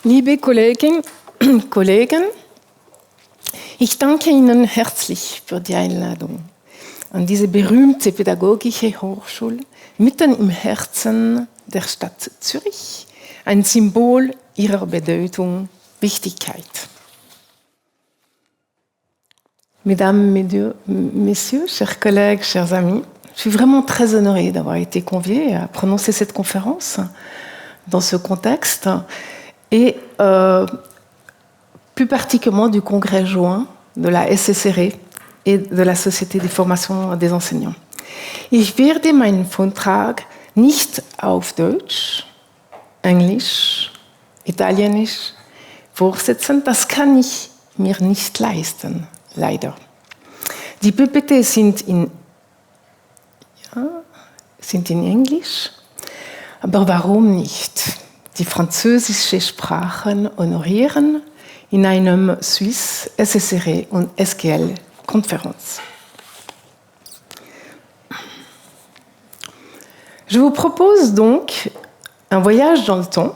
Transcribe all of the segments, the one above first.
Liebe Kolleginnen und Kollegen, ich danke Ihnen herzlich für die Einladung an diese berühmte pädagogische Hochschule mitten im Herzen der Stadt Zürich, ein Symbol ihrer Bedeutung, Wichtigkeit. Mesdames, Messieurs, chers collègues, chers amis, je suis vraiment très honorée d'avoir été conviée à prononcer cette conférence dans ce contexte et plus particulièrement du congrès joint de la SSRE et de la Société des Formations des Enseignants. Ich werde meinen Vortrag nicht auf Deutsch, Englisch, Italienisch fortsetzen. Das kann ich mir nicht leisten, leider. Die PPT sind in Englisch, aber warum nicht? Die französische Sprachen honorieren in einem Swiss SSRE und SGL Conférence. Je vous propose donc un voyage dans le temps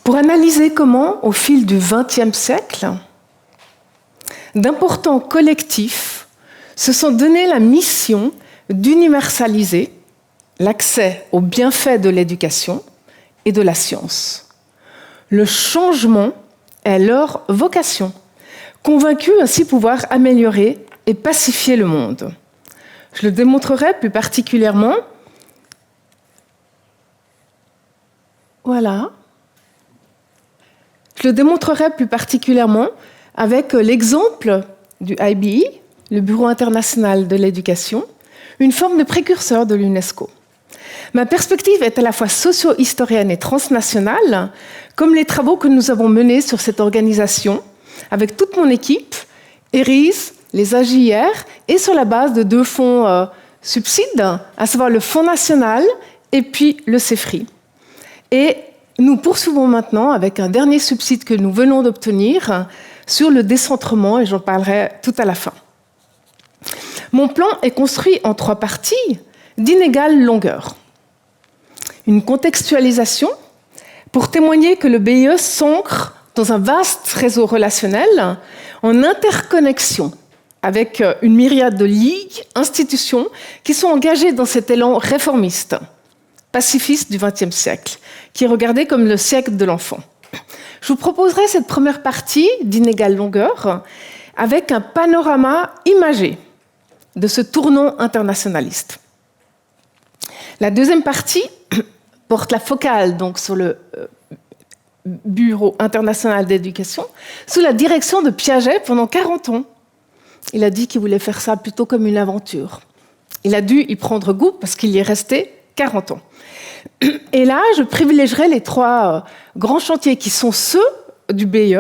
pour analyser comment, au fil du XXe siècle, d'importants collectifs se sont donné la mission d'universaliser l'accès aux bienfaits de l'éducation et de la science. Le changement est leur vocation, convaincus ainsi pouvoir améliorer et pacifier le monde. Je le démontrerai plus particulièrement. Voilà. Je le démontrerai plus particulièrement avec l'exemple du IBE, le Bureau international de l'éducation, une forme de précurseur de l'UNESCO. Ma perspective est à la fois socio-historienne et transnationale, comme les travaux que nous avons menés sur cette organisation avec toute mon équipe, ERIS, les AJR, et sur la base de deux fonds subsides, à savoir le Fonds national et puis le CEFRI. Et nous poursuivons maintenant avec un dernier subside que nous venons d'obtenir sur le décentrement, et j'en parlerai tout à la fin. Mon plan est construit en 3 parties d'inégale longueur. Une contextualisation pour témoigner que le BIE s'ancre dans un vaste réseau relationnel en interconnexion avec une myriade de ligues, institutions qui sont engagées dans cet élan réformiste, pacifiste du XXe siècle, qui est regardé comme le siècle de l'enfant. Je vous proposerai cette première partie d'inégale longueur avec un panorama imagé de ce tournant internationaliste. La deuxième partie porte la focale donc sur le Bureau international d'éducation sous la direction de Piaget pendant 40 ans. Il a dit qu'il voulait faire ça plutôt comme une aventure. Il a dû y prendre goût parce qu'il y est resté 40 ans. Et là, je privilégierai les 3 grands chantiers qui sont ceux du BIE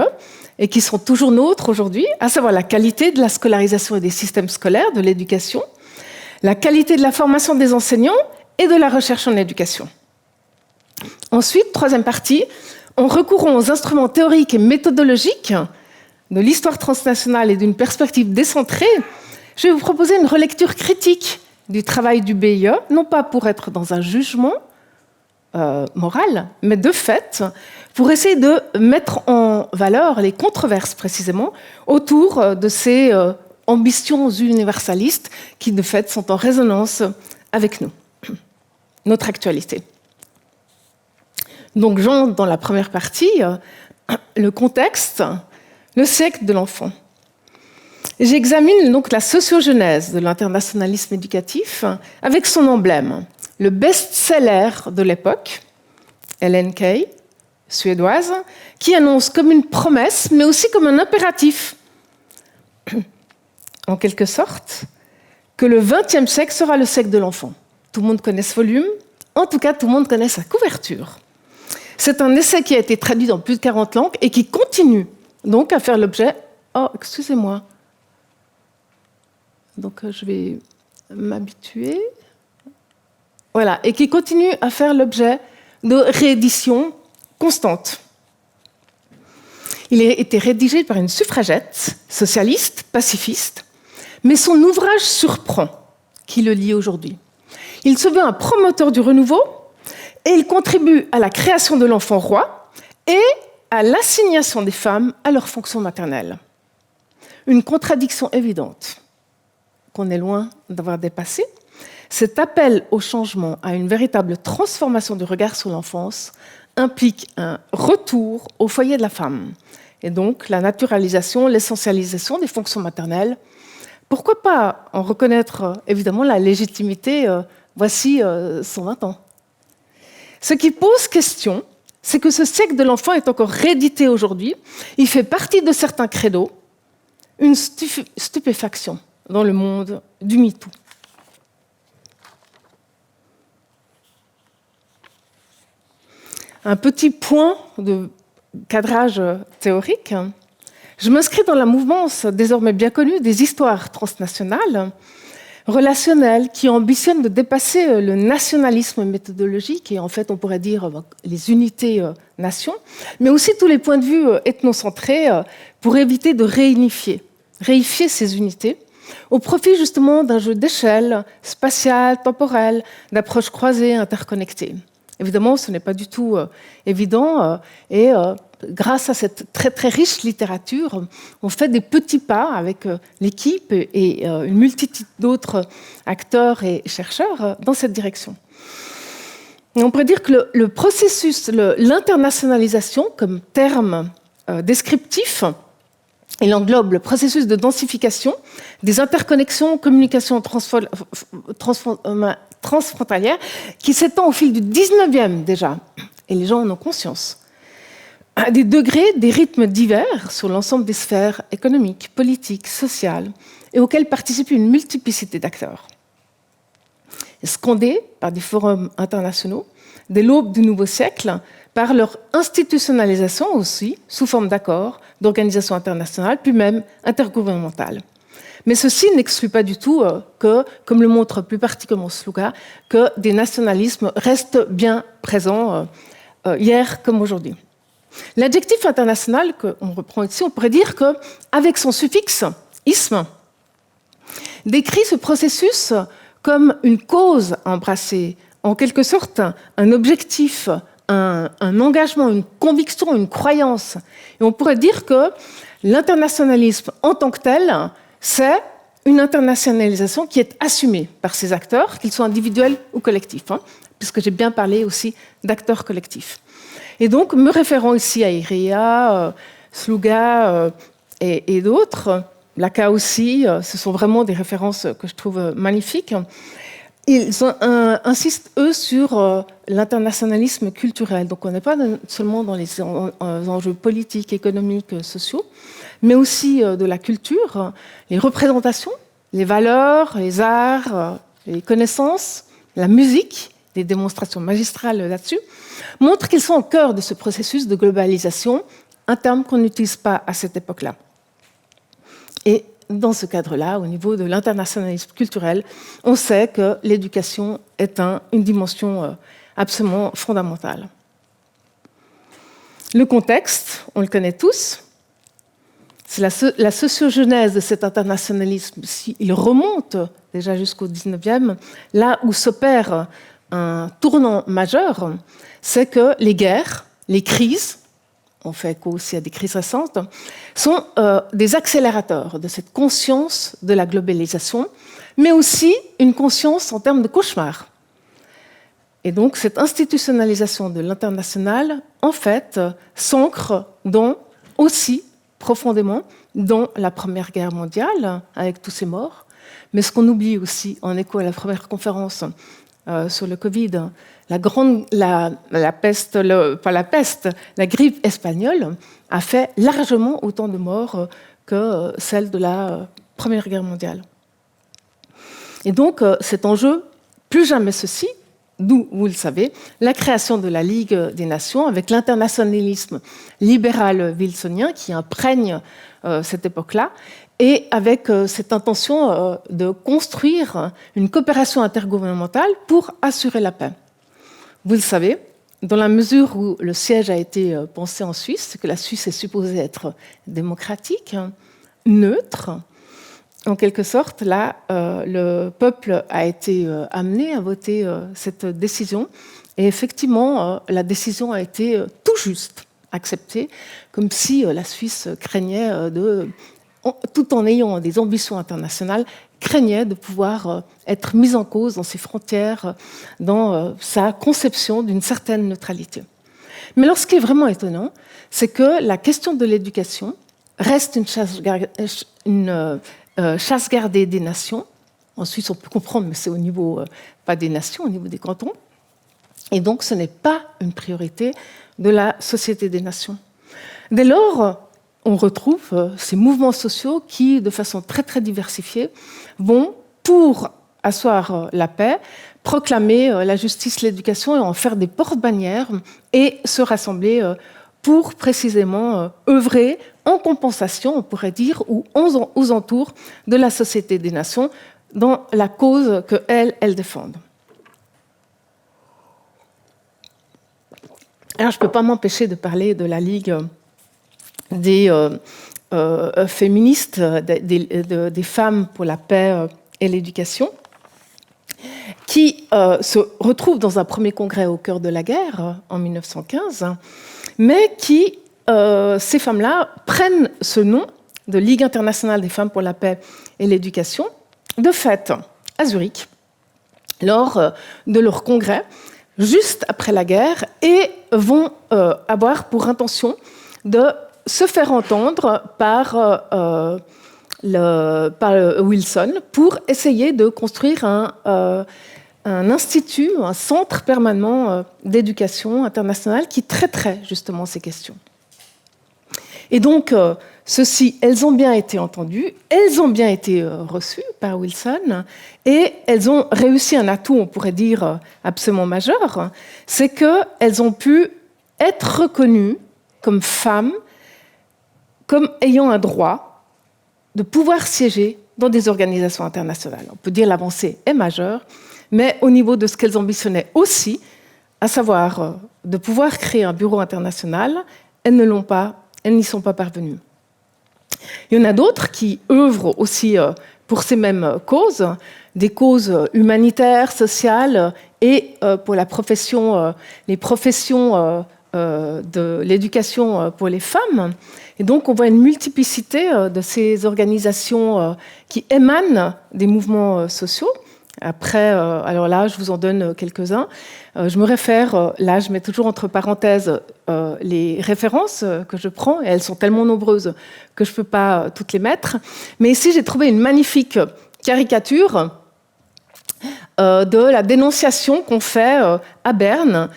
et qui sont toujours nôtres aujourd'hui, à savoir la qualité de la scolarisation et des systèmes scolaires, de l'éducation, la qualité de la formation des enseignants et de la recherche en éducation. Ensuite, troisième partie, en recourant aux instruments théoriques et méthodologiques de l'histoire transnationale et d'une perspective décentrée, je vais vous proposer une relecture critique du travail du BIE, non pas pour être dans un jugement moral, mais de fait, pour essayer de mettre en valeur les controverses précisément autour de ces ambitions universalistes qui, de fait, sont en résonance avec nous, notre actualité. Donc, j'entre dans la première partie, le contexte, le siècle de l'enfant. J'examine donc la sociogenèse de l'internationalisme éducatif avec son emblème, le best-seller de l'époque, Ellen Key, suédoise, qui annonce comme une promesse, mais aussi comme un impératif, en quelque sorte, que le XXe siècle sera le siècle de l'enfant. Tout le monde connaît ce volume, en tout cas tout le monde connaît sa couverture. C'est un essai qui a été traduit dans plus de 40 langues et qui continue donc à faire l'objet... Oh, excusez-moi. Donc je vais m'habituer. Voilà, et qui continue à faire l'objet de rééditions constantes. Il a été rédigé par une suffragette, socialiste, pacifiste, mais son ouvrage surprend qui le lit aujourd'hui. Il se veut un promoteur du renouveau Et il contribue à la création de l'enfant roi et à l'assignation des femmes à leur fonction maternelle. Une contradiction évidente qu'on est loin d'avoir dépassée. Cet appel au changement, à une véritable transformation du regard sur l'enfance, implique un retour au foyer de la femme, et donc la naturalisation, l'essentialisation des fonctions maternelles. Pourquoi pas en reconnaître évidemment la légitimité voici 120 ans. Ce qui pose question, c'est que ce siècle de l'enfant est encore réédité aujourd'hui. Il fait partie de certains credos, une stupéfaction dans le monde du MeToo. Un petit point de cadrage théorique. Je m'inscris dans la mouvance désormais bien connue des histoires transnationales, relationnelles, qui ambitionnent de dépasser le nationalisme méthodologique, et en fait on pourrait dire les unités nations, mais aussi tous les points de vue ethnocentrés pour éviter de réifier ces unités, au profit justement d'un jeu d'échelle, spatial, temporel, d'approches croisées, interconnectées. Évidemment, ce n'est pas du tout évident, et grâce à cette très, très riche littérature, on fait des petits pas avec l'équipe et une multitude d'autres acteurs et chercheurs dans cette direction. Et on pourrait dire que le processus, l'internationalisation comme terme descriptif, il englobe le processus de densification, des interconnexions, communications transfrontalières qui s'étend au fil du 19e déjà, et les gens en ont conscience, à des degrés, des rythmes divers sur l'ensemble des sphères économiques, politiques, sociales, et auxquels participent une multiplicité d'acteurs. Scandés par des forums internationaux, dès l'aube du nouveau siècle, par leur institutionnalisation aussi, sous forme d'accords, d'organisations internationales, puis même intergouvernementales. Mais ceci n'exclut pas du tout que, comme le montre plus particulièrement Sluga, que des nationalismes restent bien présents hier comme aujourd'hui. L'adjectif international qu'on reprend ici, on pourrait dire qu'avec son suffixe « isme », décrit ce processus comme une cause à embrasser, en quelque sorte un objectif, un engagement, une conviction, une croyance. Et on pourrait dire que l'internationalisme en tant que tel, c'est une internationalisation qui est assumée par ces acteurs, qu'ils soient individuels ou collectifs, puisque j'ai bien parlé aussi d'acteurs collectifs. Et donc, me référant ici à Iria, Sluga et d'autres, Laka aussi, ce sont vraiment des références que je trouve magnifiques. Ils insistent, eux, sur l'internationalisme culturel. Donc, on n'est pas seulement dans les enjeux politiques, économiques, sociaux, mais aussi de la culture, les représentations, les valeurs, les arts, les connaissances, la musique, des démonstrations magistrales là-dessus, montrent qu'ils sont au cœur de ce processus de globalisation, un terme qu'on n'utilise pas à cette époque-là. Et dans ce cadre-là, au niveau de l'internationalisme culturel, on sait que l'éducation est une dimension absolument fondamentale. Le contexte, on le connaît tous, c'est la sociogenèse de cet internationalisme. Il remonte déjà jusqu'au 19e, là où s'opère un tournant majeur, c'est que les guerres, les crises, on fait écho aussi à des crises récentes, sont des accélérateurs de cette conscience de la globalisation, mais aussi une conscience en termes de cauchemar. Et donc cette institutionnalisation de l'international, en fait, s'ancre aussi profondément dans la Première Guerre mondiale, avec tous ces morts, mais ce qu'on oublie aussi, en écho à la première conférence sur le Covid, la grippe espagnole a fait largement autant de morts que celle de la Première Guerre mondiale. Et donc, cet enjeu, plus jamais ceci, d'où, vous le savez, la création de la Ligue des Nations avec l'internationalisme libéral wilsonien qui imprègne cette époque-là, et avec cette intention de construire une coopération intergouvernementale pour assurer la paix. Vous le savez, dans la mesure où le siège a été pensé en Suisse, que la Suisse est supposée être démocratique, neutre, en quelque sorte, là, le peuple a été amené à voter cette décision, Et effectivement, la décision a été tout juste acceptée, comme si la Suisse craignait tout en ayant des ambitions internationales, craignait de pouvoir être mise en cause dans ses frontières, dans sa conception d'une certaine neutralité. Mais alors, ce qui est vraiment étonnant, c'est que la question de l'éducation reste une chasse gardée des nations. En Suisse, on peut comprendre, mais c'est au niveau, pas des nations, au niveau des cantons. Et donc, ce n'est pas une priorité de la Société des Nations. Dès lors, on retrouve ces mouvements sociaux qui, de façon très, très diversifiée, vont, pour asseoir la paix, proclamer la justice, l'éducation et en faire des porte-bannières et se rassembler pour précisément œuvrer en compensation, on pourrait dire, ou aux entours de la Société des Nations dans la cause qu'elles défendent. Alors, je ne peux pas m'empêcher de parler de la Ligue des féministes, des femmes pour la paix et l'éducation, qui se retrouvent dans un premier congrès au cœur de la guerre, en 1915, mais qui, ces femmes-là, prennent ce nom de Ligue internationale des femmes pour la paix et l'éducation, de fait, à Zurich, lors de leur congrès, juste après la guerre, et vont avoir pour intention de se faire entendre par Wilson pour essayer de construire un institut, un centre permanent d'éducation internationale qui traiterait justement ces questions. Et donc, elles ont bien été entendues, elles ont bien été reçues par Wilson, et elles ont réussi un atout, on pourrait dire, absolument majeur, c'est qu'elles ont pu être reconnues comme femmes, comme ayant un droit de pouvoir siéger dans des organisations internationales. On peut dire l'avancée est majeure, mais au niveau de ce qu'elles ambitionnaient aussi, à savoir de pouvoir créer un bureau international, elles n'y sont pas parvenues. Il y en a d'autres qui œuvrent aussi pour ces mêmes causes, des causes humanitaires, sociales et pour les professions de l'éducation pour les femmes. Et donc, on voit une multiplicité de ces organisations qui émanent des mouvements sociaux. Après, alors là, je vous en donne quelques-uns. Je me réfère, là, je mets toujours entre parenthèses les références que je prends, et elles sont tellement nombreuses que je ne peux pas toutes les mettre. Mais ici, j'ai trouvé une magnifique caricature de la dénonciation qu'on fait à Berne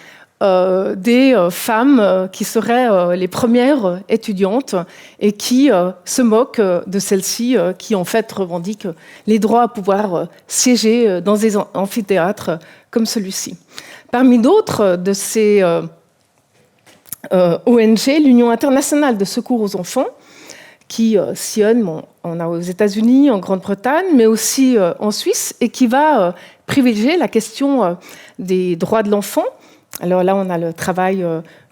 des femmes qui seraient les premières étudiantes et qui se moquent de celles-ci, qui en fait revendiquent les droits à pouvoir siéger dans des amphithéâtres comme celui-ci. Parmi d'autres de ces ONG, l'Union internationale de secours aux enfants, qui sillonne, on a aux États-Unis, en Grande-Bretagne, mais aussi en Suisse, et qui va privilégier la question des droits de l'enfant. Alors là, on a le travail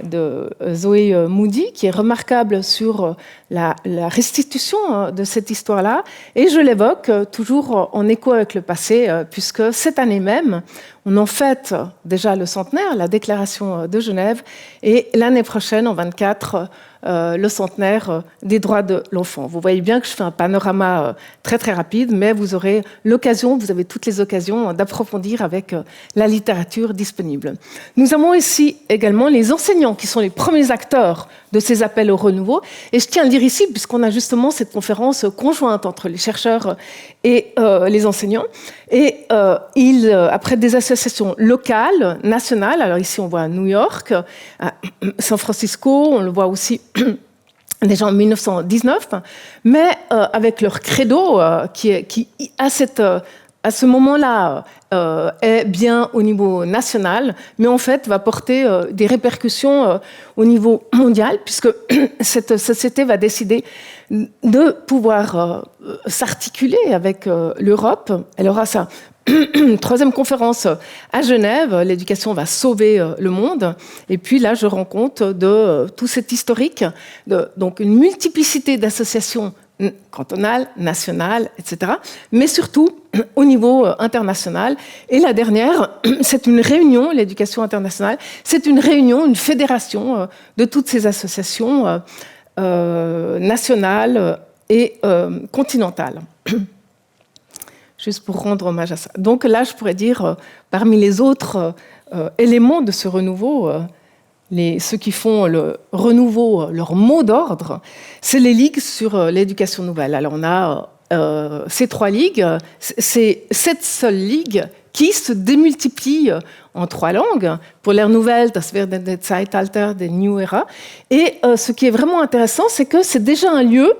de Zoé Moody, qui est remarquable sur la restitution de cette histoire-là. Et je l'évoque toujours en écho avec le passé, puisque cette année même, on en fête déjà le centenaire, la déclaration de Genève, et l'année prochaine, en 24, le centenaire des droits de l'enfant. Vous voyez bien que je fais un panorama très très rapide, mais vous avez toutes les occasions d'approfondir avec la littérature disponible. Nous avons ici également les enseignants qui sont les premiers acteurs de ces appels au renouveau. Et je tiens à le dire ici, puisqu'on a justement cette conférence conjointe entre les chercheurs et les enseignants. Et après des associations locales, nationales, alors ici on voit à New York, à San Francisco, on le voit aussi déjà en 1919, mais avec leur credo qui à ce moment-là, est bien au niveau national, mais en fait va porter des répercussions au niveau mondial, puisque cette société va décider de pouvoir s'articuler avec l'Europe. Elle aura sa troisième conférence à Genève, l'éducation va sauver le monde. Et puis là, je rends compte de tout cet historique, donc une multiplicité d'associations cantonal, national, etc., mais surtout au niveau international. Et la dernière, c'est une réunion, l'éducation internationale, c'est une réunion, une fédération de toutes ces associations nationales et continentales. Juste pour rendre hommage à ça. Donc là, je pourrais dire, parmi les autres éléments de ce renouveau, ceux qui font le renouveau, leur mot d'ordre, c'est les ligues sur l'éducation nouvelle. Alors on a ces 3 ligues, c'est cette seule ligue qui se démultiplie en 3 langues. Pour l'ère nouvelle, das werden des Zeitalter, des New Era. Et ce qui est vraiment intéressant, c'est que c'est déjà un lieu,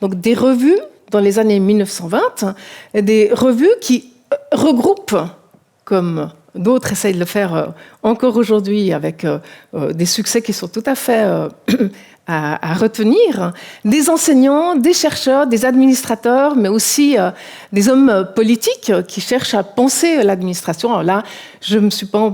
donc des revues dans les années 1920, des revues qui regroupent, comme d'autres essayent de le faire encore aujourd'hui avec des succès qui sont tout à fait à retenir, des enseignants, des chercheurs, des administrateurs, mais aussi des hommes politiques qui cherchent à penser l'administration. Alors là, je ne me suis pas...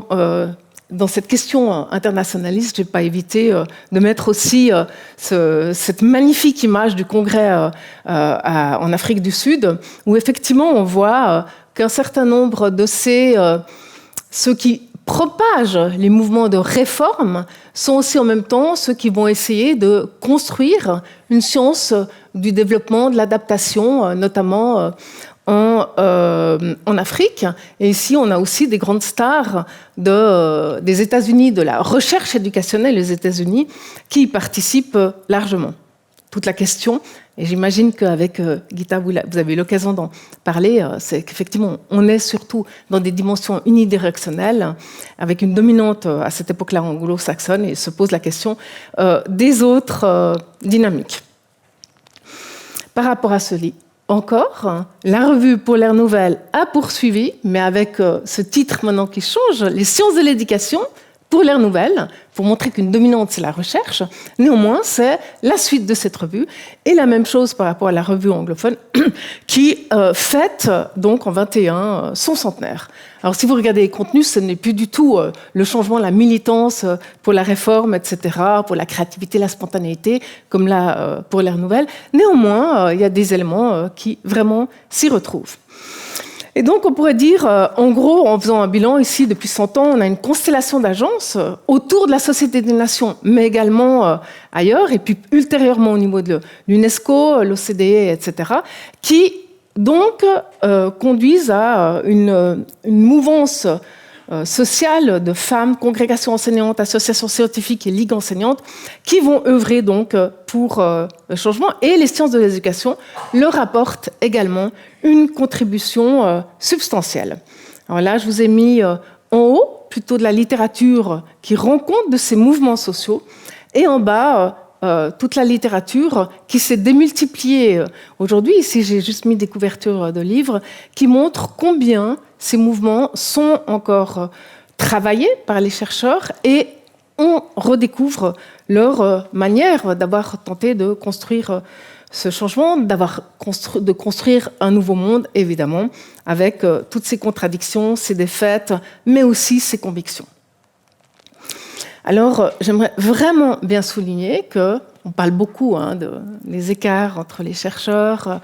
dans cette question internationaliste, je n'ai pas évité de mettre aussi cette magnifique image du congrès en Afrique du Sud, où effectivement on voit qu'un certain nombre de ceux qui propagent les mouvements de réforme sont aussi en même temps ceux qui vont essayer de construire une science du développement, de l'adaptation, notamment en Afrique. Et ici, on a aussi des grandes stars des États-Unis, de la recherche éducationnelle aux États-Unis, qui y participent largement. Toute la question, et j'imagine qu'avec Gita, vous avez eu l'occasion d'en parler, c'est qu'effectivement, on est surtout dans des dimensions unidirectionnelles, avec une dominante à cette époque-là anglo-saxonne, et se pose la question des autres dynamiques. Par rapport à ce livre, encore, la revue pour l'ère nouvelle a poursuivi, mais avec ce titre maintenant qui change, les sciences de l'éducation pour l'ère nouvelle, pour montrer qu'une dominante, c'est la recherche. Néanmoins, c'est la suite de cette revue. Et la même chose par rapport à la revue anglophone, qui fête donc en 21 son centenaire. Alors si vous regardez les contenus, ce n'est plus du tout le changement, la militance pour la réforme, etc., pour la créativité, la spontanéité, comme là pour l'ère nouvelle. Néanmoins, il y a des éléments qui vraiment s'y retrouvent. Et donc, on pourrait dire, en gros, en faisant un bilan ici, depuis 100 ans, on a une constellation d'agences autour de la Société des Nations, mais également ailleurs, et puis ultérieurement au niveau de l'UNESCO, l'OCDE, etc., qui donc conduisent à une mouvance sociale de femmes, congrégations enseignantes, associations scientifiques et ligues enseignantes qui vont œuvrer donc pour le changement. Et les sciences de l'éducation leur apportent également une contribution substantielle. Alors là, je vous ai mis en haut plutôt de la littérature qui rend compte de ces mouvements sociaux et en bas toute la littérature qui s'est démultipliée aujourd'hui. Ici, j'ai juste mis des couvertures de livres qui montrent combien ces mouvements sont encore travaillés par les chercheurs et on redécouvre leur manière d'avoir tenté de construire ce changement, de construire un nouveau monde, évidemment, avec toutes ces contradictions, ces défaites, mais aussi ces convictions. Alors, j'aimerais vraiment bien souligner qu'on parle beaucoup des écarts entre les chercheurs,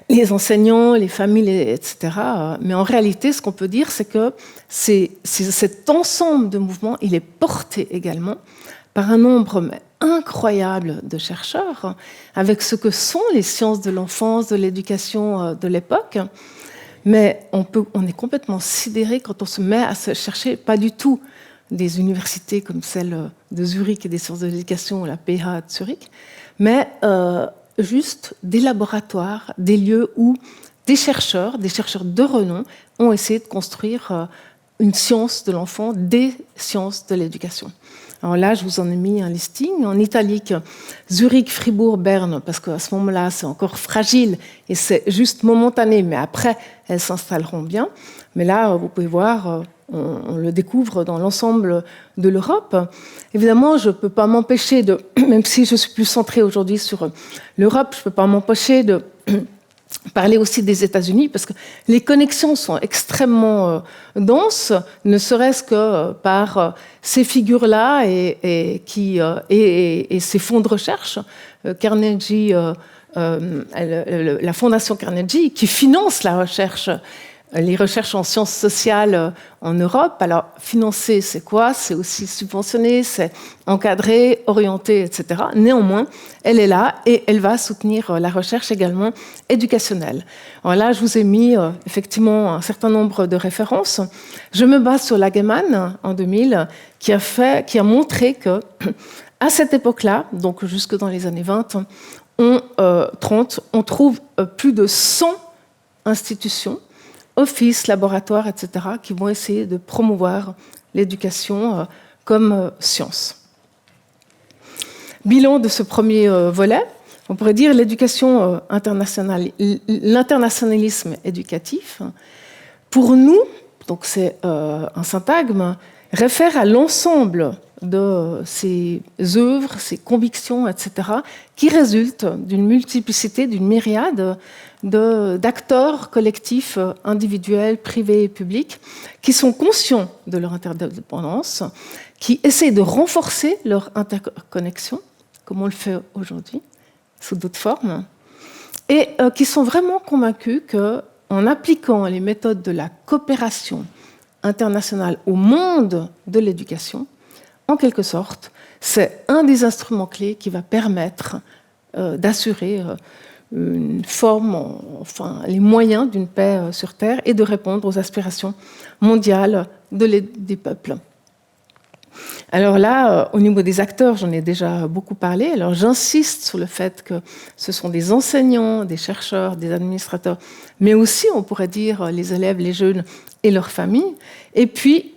les enseignants, les familles, etc. Mais en réalité, ce qu'on peut dire, c'est que cet ensemble de mouvements, il est porté également par un nombre incroyable de chercheurs, avec ce que sont les sciences de l'enfance, de l'éducation de l'époque. Mais on est complètement sidéré quand on se met à se chercher, pas du tout des universités comme celle de Zurich et des sciences de l'éducation, la PH de Zurich, mais juste des laboratoires, des lieux où des chercheurs de renom, ont essayé de construire une science de l'enfant, des sciences de l'éducation. Alors là, je vous en ai mis un listing en italique, Zurich, Fribourg, Berne, parce qu'à ce moment-là, c'est encore fragile et c'est juste momentané, mais après, elles s'installeront bien. Mais là, vous pouvez voir, on le découvre dans l'ensemble de l'Europe. Évidemment, je ne peux pas m'empêcher même si je suis plus centrée aujourd'hui sur l'Europe, je ne peux pas m'empêcher de parler aussi des États-Unis, parce que les connexions sont extrêmement denses, ne serait-ce que par ces figures-là et ces fonds de recherche. Carnegie, la Fondation Carnegie, qui finance la recherche, les recherches en sciences sociales en Europe. Alors, financer, c'est quoi? C'est aussi subventionner, c'est encadrer, orienter, etc. Néanmoins, elle est là et elle va soutenir la recherche également éducationnelle. Alors là, je vous ai mis effectivement un certain nombre de références. Je me base sur Lagemann, en 2000, qui a montré que à cette époque-là, donc jusque dans les années 20, 30, on trouve plus de 100 institutions, offices, laboratoires, etc., qui vont essayer de promouvoir l'éducation comme science. Bilan de ce premier volet, on pourrait dire l'éducation internationale, l'internationalisme éducatif. Pour nous, donc c'est un syntagme, réfère à l'ensemble de ces œuvres, ces convictions, etc., qui résultent d'une multiplicité, d'une myriade d'acteurs collectifs, individuels, privés et publics, qui sont conscients de leur interdépendance, qui essaient de renforcer leur interconnexion, comme on le fait aujourd'hui, sous d'autres formes, et qui sont vraiment convaincus qu'en appliquant les méthodes de la coopération internationale au monde de l'éducation, en quelque sorte, c'est un des instruments clés qui va permettre d'assurer une forme, enfin les moyens d'une paix sur Terre et de répondre aux aspirations mondiales des peuples. Alors là, au niveau des acteurs, j'en ai déjà beaucoup parlé. Alors j'insiste sur le fait que ce sont des enseignants, des chercheurs, des administrateurs, mais aussi, on pourrait dire, les élèves, les jeunes et leurs familles. Et puis,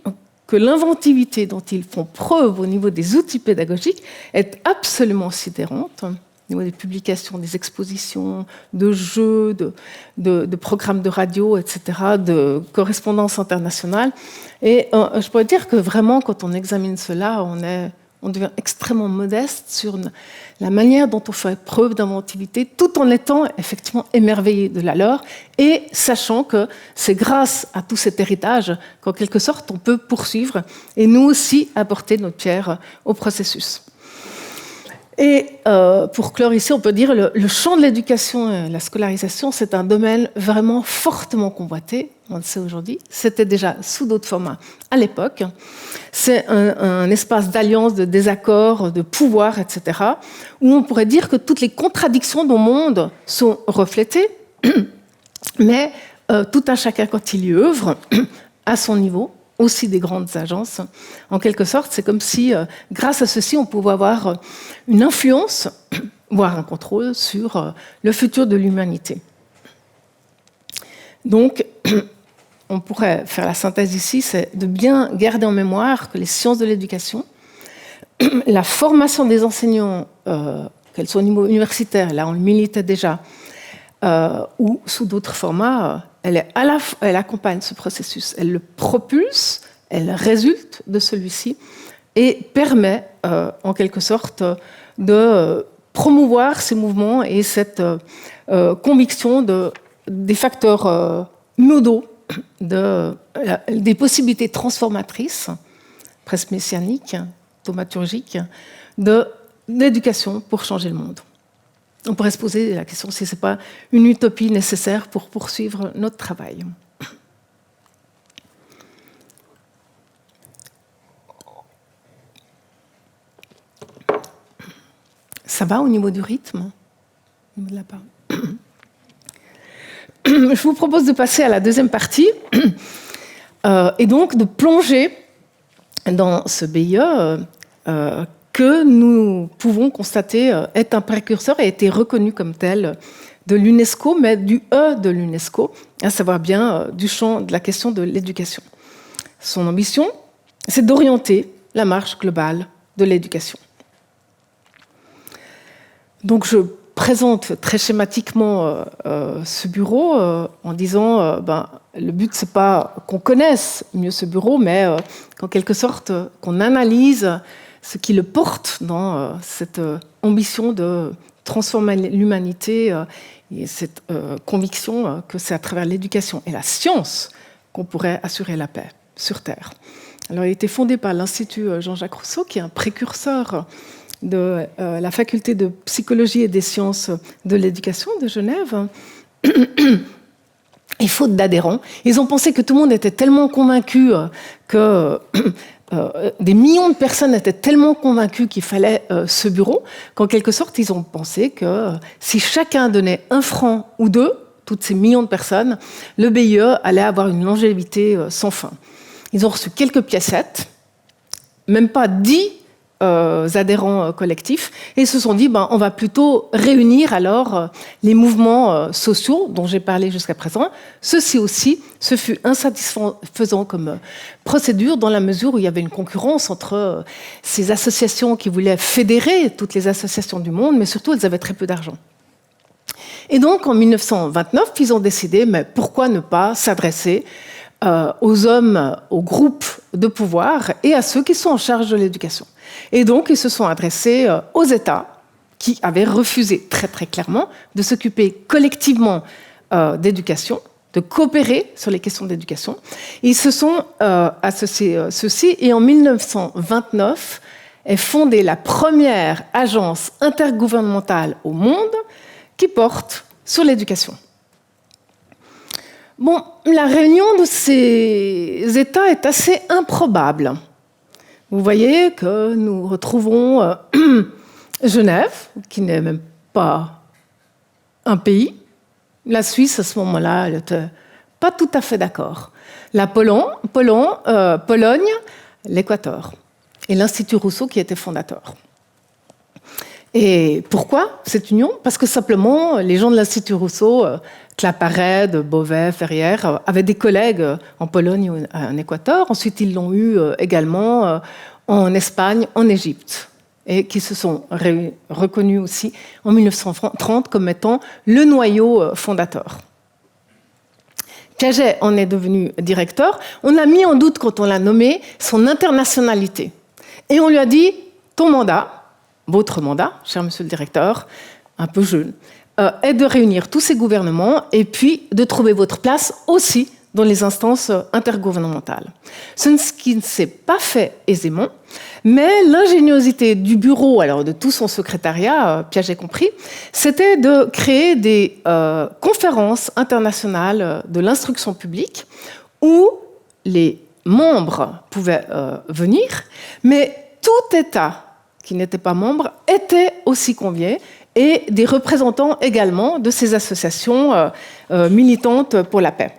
que l'inventivité dont ils font preuve au niveau des outils pédagogiques est absolument sidérante, au niveau des publications, des expositions, de jeux, de programmes de radio, etc., de correspondance internationale. Et je pourrais dire que vraiment, quand on examine cela, on devient extrêmement modeste sur la manière dont on fait preuve d'inventivité, tout en étant effectivement émerveillé de la leur, et sachant que c'est grâce à tout cet héritage qu'en quelque sorte on peut poursuivre et nous aussi apporter notre pierre au processus. Et pour clore ici, on peut dire le champ de l'éducation et la scolarisation, c'est un domaine vraiment fortement convoité, on le sait aujourd'hui, c'était déjà sous d'autres formats à l'époque. C'est un espace d'alliance, de désaccord, de pouvoir, etc., où on pourrait dire que toutes les contradictions du monde sont reflétées, mais tout un chacun, quand il y œuvre, à son niveau, aussi des grandes agences. En quelque sorte, c'est comme si, grâce à ceci, on pouvait avoir une influence, voire un contrôle sur le futur de l'humanité. Donc, on pourrait faire la synthèse ici, c'est de bien garder en mémoire que les sciences de l'éducation, la formation des enseignants, qu'elle soit au niveau universitaire, là on le militait déjà, ou sous d'autres formats, elle accompagne ce processus, elle le propulse, elle résulte de celui-ci et permet en quelque sorte de promouvoir ces mouvements et cette conviction des facteurs nodaux, des possibilités transformatrices, presque messianiques, thaumaturgiques, de l'éducation pour changer le monde. On pourrait se poser la question si ce n'est pas une utopie nécessaire pour poursuivre notre travail. Ça va au niveau du rythme, au niveau de la parole. Je vous propose de passer à la deuxième partie et donc de plonger dans ce BIE que nous pouvons constater est un précurseur et a été reconnu comme tel de l'UNESCO, mais du E de l'UNESCO, à savoir bien du champ de la question de l'éducation. Son ambition, c'est d'orienter la marche globale de l'éducation. Donc je présente très schématiquement ce bureau en disant le but, c'est pas qu'on connaisse mieux ce bureau, mais qu'en quelque sorte, qu'on analyse ce qui le porte dans cette ambition de transformer l'humanité et cette conviction que c'est à travers l'éducation et la science qu'on pourrait assurer la paix sur Terre. Alors, il a été fondé par l'Institut Jean-Jacques Rousseau, qui est un précurseur de la faculté de psychologie et des sciences de l'éducation de Genève. Et faute d'adhérents, ils ont pensé que tout le monde était tellement convaincu que des millions de personnes étaient tellement convaincues qu'il fallait ce bureau, qu'en quelque sorte, ils ont pensé que si chacun donnait 1 franc ou 2, toutes ces millions de personnes, le BIE allait avoir une longévité sans fin. Ils ont reçu quelques piécettes, même pas 10 adhérents collectifs, et ils se sont dit, on va plutôt réunir alors les mouvements sociaux dont j'ai parlé jusqu'à présent. Ceci aussi, ce fut insatisfaisant comme procédure dans la mesure où il y avait une concurrence entre ces associations qui voulaient fédérer toutes les associations du monde, mais surtout elles avaient très peu d'argent. Et donc en 1929, ils ont décidé, mais pourquoi ne pas s'adresser aux hommes, aux groupes de pouvoir et à ceux qui sont en charge de l'éducation. Et donc, ils se sont adressés aux États qui avaient refusé très très clairement de s'occuper collectivement d'éducation, de coopérer sur les questions d'éducation. Ils se sont associés ceux-ci et en 1929 est fondée la première agence intergouvernementale au monde qui porte sur l'éducation. Bon, la réunion de ces États est assez improbable. Vous voyez que nous retrouvons Genève, qui n'est même pas un pays. La Suisse, à ce moment-là, elle n'était pas tout à fait d'accord. La Pologne, l'Équateur, et l'Institut Rousseau qui était fondateur. Et pourquoi cette union? Parce que simplement, les gens de l'Institut Rousseau, Claparède, Beauvais, Ferrière, avaient des collègues en Pologne ou en Équateur. Ensuite, ils l'ont eu également en Espagne, en Égypte, et qui se sont reconnus aussi en 1930 comme étant le noyau fondateur. Piaget en est devenu directeur. On a mis en doute, quand on l'a nommé, son internationalité. Et on lui a dit, ton mandat, votre mandat, cher monsieur le directeur, un peu jeune, est de réunir tous ces gouvernements et puis de trouver votre place aussi dans les instances intergouvernementales. Ce qui ne s'est pas fait aisément, mais l'ingéniosité du bureau, alors de tout son secrétariat, Piaget compris, c'était de créer des conférences internationales de l'instruction publique où les membres pouvaient venir, mais tout État qui n'étaient pas membres, étaient aussi conviés, et des représentants également de ces associations militantes pour la paix.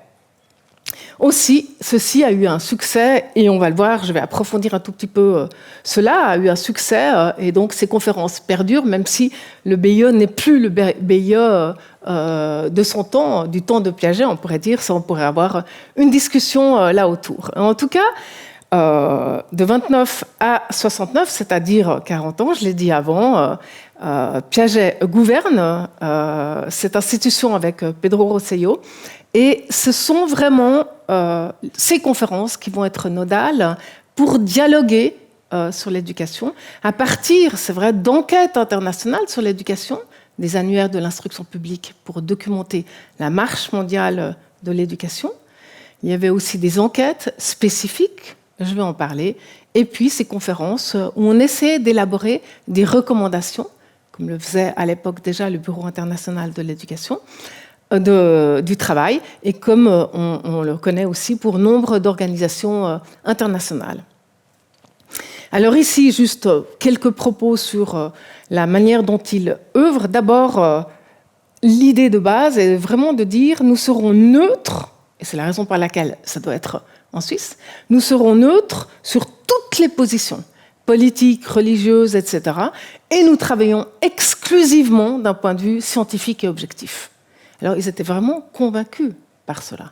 Aussi, ceci a eu un succès, et on va le voir, je vais approfondir un tout petit peu cela, a eu un succès, et donc ces conférences perdurent, même si le BIE n'est plus le BIE de son temps, du temps de Piaget, on pourrait dire, ça on pourrait avoir une discussion là autour. En tout cas, de 29 à 69, c'est-à-dire 40 ans, je l'ai dit avant, Piaget gouverne cette institution avec Pedro Rosselló, et ce sont vraiment ces conférences qui vont être nodales pour dialoguer sur l'éducation, à partir, c'est vrai, d'enquêtes internationales sur l'éducation, des annuaires de l'instruction publique pour documenter la marche mondiale de l'éducation. Il y avait aussi des enquêtes spécifiques, je vais en parler, et puis ces conférences où on essaie d'élaborer des recommandations, comme le faisait à l'époque déjà le Bureau international de l'éducation, du travail, et comme on le connaît aussi pour nombre d'organisations internationales. Alors ici, juste quelques propos sur la manière dont il œuvre. D'abord, l'idée de base est vraiment de dire nous serons neutres, et c'est la raison pour laquelle ça doit être en Suisse, nous serons neutres sur toutes les positions, politiques, religieuses, etc. Et nous travaillons exclusivement d'un point de vue scientifique et objectif. Alors, ils étaient vraiment convaincus par cela,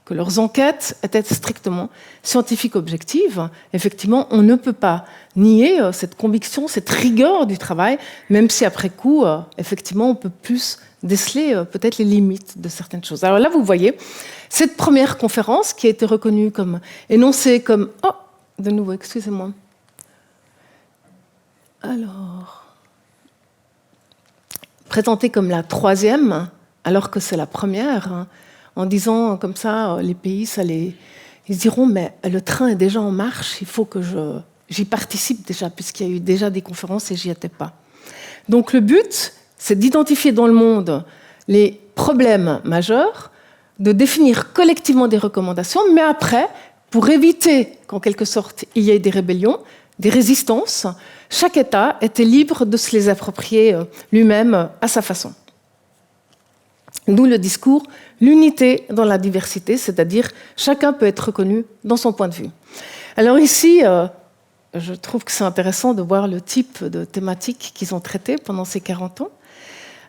que leurs enquêtes étaient strictement scientifiques objectives. Effectivement, on ne peut pas nier cette conviction, cette rigueur du travail, même si après coup, effectivement, on peut plus déceler peut-être les limites de certaines choses. Alors là, vous voyez, cette première conférence qui a été reconnue comme énoncée comme... Oh, de nouveau, excusez-moi. Alors... présentée comme la troisième, alors que c'est la première, hein, en disant comme ça, les pays, ils se diront, mais le train est déjà en marche, il faut que j'y participe déjà, puisqu'il y a eu déjà des conférences et j'y étais pas. Donc le but, c'est d'identifier dans le monde les problèmes majeurs, de définir collectivement des recommandations, mais après, pour éviter qu'en quelque sorte il y ait des rébellions, des résistances, chaque État était libre de se les approprier lui-même à sa façon. D'où le discours « l'unité dans la diversité », c'est-à-dire chacun peut être reconnu dans son point de vue. Alors ici, je trouve que c'est intéressant de voir le type de thématiques qu'ils ont traitées pendant ces 40 ans.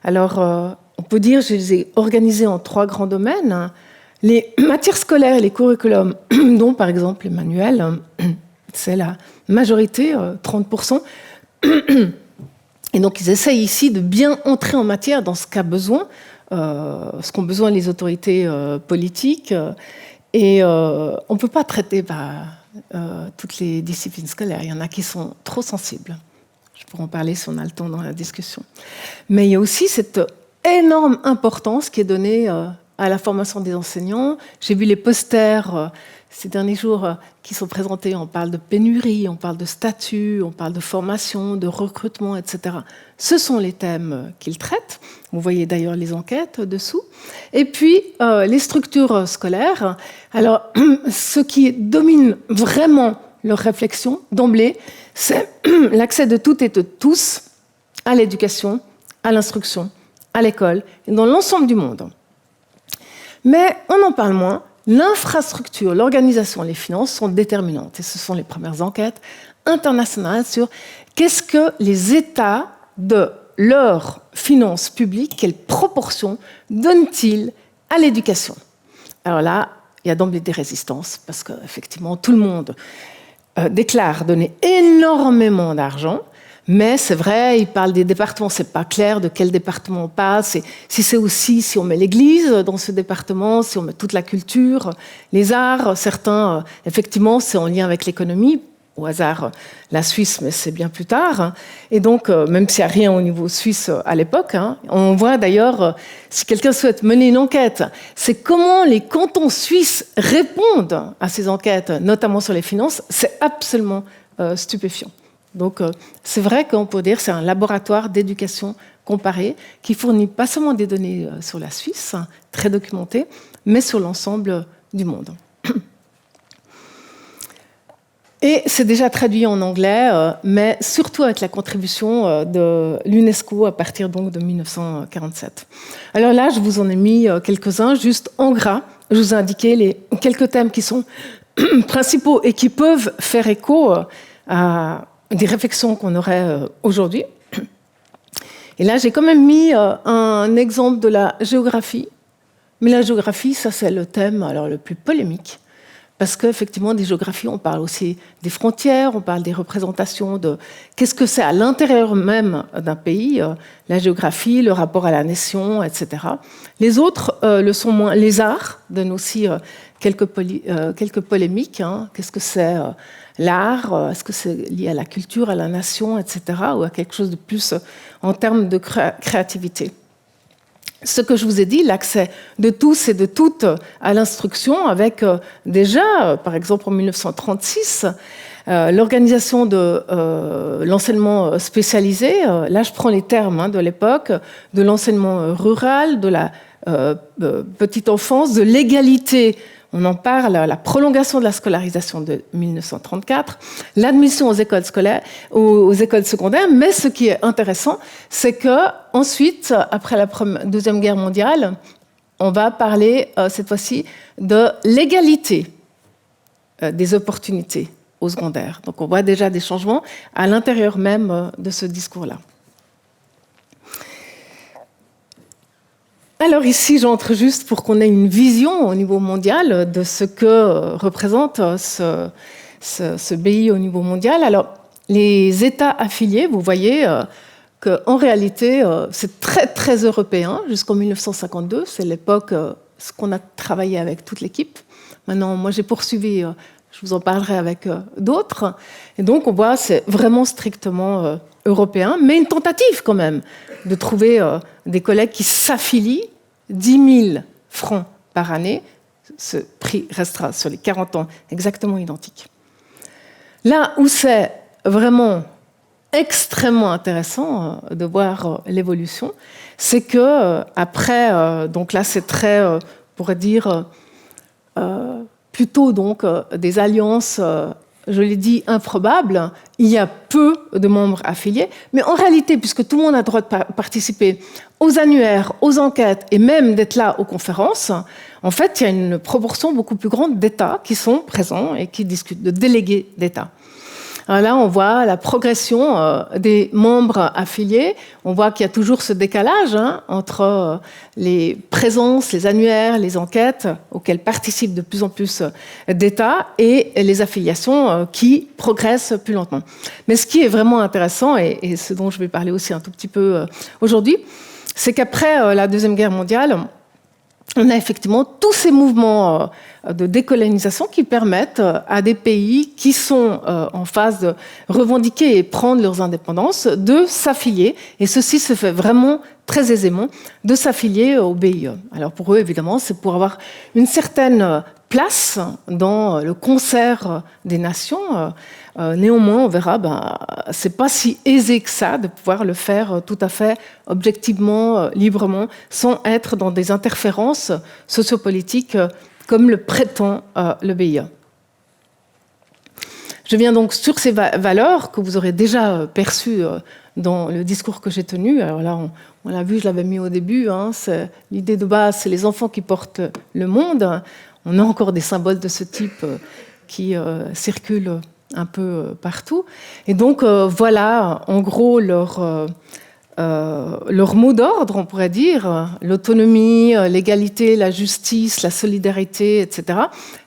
Alors, on peut dire, je les ai organisées en 3 grands domaines. Les matières scolaires et les curriculums, dont par exemple les manuels, c'est la majorité, 30%. Et donc, ils essayent ici de bien entrer en matière dans ce qu'ont besoin les autorités politiques. Et on ne peut pas traiter toutes les disciplines scolaires. Il y en a qui sont trop sensibles. Je pourrais en parler si on a le temps dans la discussion. Mais il y a aussi cette énorme importance qui est donnée à la formation des enseignants. J'ai vu les posters ces derniers jours qui sont présentés. On parle de pénurie, on parle de statut, on parle de formation, de recrutement, etc. Ce sont les thèmes qu'ils traitent. Vous voyez d'ailleurs les enquêtes dessous. Et puis, les structures scolaires. Alors, ce qui domine vraiment leur réflexion, d'emblée, c'est l'accès de toutes et de tous à l'éducation, à l'instruction, à l'école, et dans l'ensemble du monde. Mais on en parle moins. L'infrastructure, l'organisation, les finances sont déterminantes. Et ce sont les premières enquêtes internationales sur qu'est-ce que les États de leurs finances publiques, quelle proportion donnent-ils à l'éducation? Alors là, il y a d'emblée des résistances, parce qu'effectivement, tout le monde déclare donner énormément d'argent, mais c'est vrai, il parle des départements, c'est pas clair de quel département on parle, si c'est aussi, si on met l'Église dans ce département, si on met toute la culture, les arts, certains, effectivement, c'est en lien avec l'économie, au hasard la Suisse, mais c'est bien plus tard. Et donc, même s'il n'y a rien au niveau suisse à l'époque, on voit d'ailleurs, si quelqu'un souhaite mener une enquête, c'est comment les cantons suisses répondent à ces enquêtes, notamment sur les finances, c'est absolument stupéfiant. Donc, c'est vrai qu'on peut dire que c'est un laboratoire d'éducation comparée qui fournit pas seulement des données sur la Suisse, très documentées, mais sur l'ensemble du monde. Et c'est déjà traduit en anglais, mais surtout avec la contribution de l'UNESCO à partir donc de 1947. Alors là, je vous en ai mis quelques-uns, juste en gras. Je vous ai indiqué les quelques thèmes qui sont principaux et qui peuvent faire écho à des réflexions qu'on aurait aujourd'hui. Et là, j'ai quand même mis un exemple de la géographie. Mais la géographie, ça, c'est le thème alors, le plus polémique. Parce qu'effectivement, des géographies, on parle aussi des frontières, on parle des représentations de qu'est-ce que c'est à l'intérieur même d'un pays, la géographie, le rapport à la nation, etc. Les autres le sont moins. Les arts donnent aussi quelques polémiques. Qu'est-ce que c'est l'art? Est-ce que c'est lié à la culture, à la nation, etc. ou à quelque chose de plus en termes de créativité? Ce que je vous ai dit, l'accès de tous et de toutes à l'instruction, avec déjà, par exemple en 1936, l'organisation de l'enseignement spécialisé. Là, je prends les termes de l'époque, de l'enseignement rural, de la petite enfance, de l'égalité. On en parle, la prolongation de la scolarisation de 1934, l'admission aux écoles scolaires, aux écoles secondaires. Mais ce qui est intéressant, c'est que ensuite, après la Deuxième Guerre mondiale, on va parler cette fois-ci de l'égalité des opportunités au secondaire. Donc, on voit déjà des changements à l'intérieur même de ce discours-là. Alors ici, j'entre juste pour qu'on ait une vision au niveau mondial de ce que représente ce BI au niveau mondial. Alors, les États affiliés, vous voyez qu'en réalité, c'est très, très européen jusqu'en 1952. C'est l'époque ce qu'on a travaillé avec toute l'équipe. Maintenant, moi, j'ai poursuivi, je vous en parlerai avec d'autres. Et donc, on voit c'est vraiment strictement européen, mais une tentative quand même de trouver des collègues qui s'affilient, 10 000 francs par année. Ce prix restera sur les 40 ans exactement identique. Là où c'est vraiment extrêmement intéressant de voir l'évolution, c'est que après, donc là c'est très, on pourrait dire, plutôt donc des alliances, je l'ai dit, improbables. Il y a peu de membres affiliés, mais en réalité, puisque tout le monde a le droit de participer aux annuaires, aux enquêtes et même d'être là aux conférences, en fait, il y a une proportion beaucoup plus grande d'États qui sont présents et qui discutent, de délégués d'États. Alors là, on voit la progression des membres affiliés. On voit qu'il y a toujours ce décalage entre les présences, les annuaires, les enquêtes auxquelles participent de plus en plus d'États et les affiliations qui progressent plus lentement. Mais ce qui est vraiment intéressant, et ce dont je vais parler aussi un tout petit peu aujourd'hui, c'est qu'après la Deuxième Guerre mondiale, on a effectivement tous ces mouvements de décolonisation qui permettent à des pays qui sont en phase de revendiquer et prendre leurs indépendances de s'affilier. Et ceci se fait vraiment très aisément, de s'affilier au BIE. Alors pour eux, évidemment, c'est pour avoir une certaine place dans le concert des nations. Néanmoins, on verra, c'est pas si aisé que ça de pouvoir le faire tout à fait objectivement, librement, sans être dans des interférences sociopolitiques comme le prétend le BIE. Je viens donc sur ces valeurs que vous aurez déjà perçues dans le discours que j'ai tenu. Alors là, on l'a vu, je l'avais mis au début. L'idée de base, c'est les enfants qui portent le monde. On a encore des symboles de ce type qui circulent un peu partout. Et donc, voilà, en gros, leur mot d'ordre, on pourrait dire, l'autonomie, l'égalité, la justice, la solidarité, etc.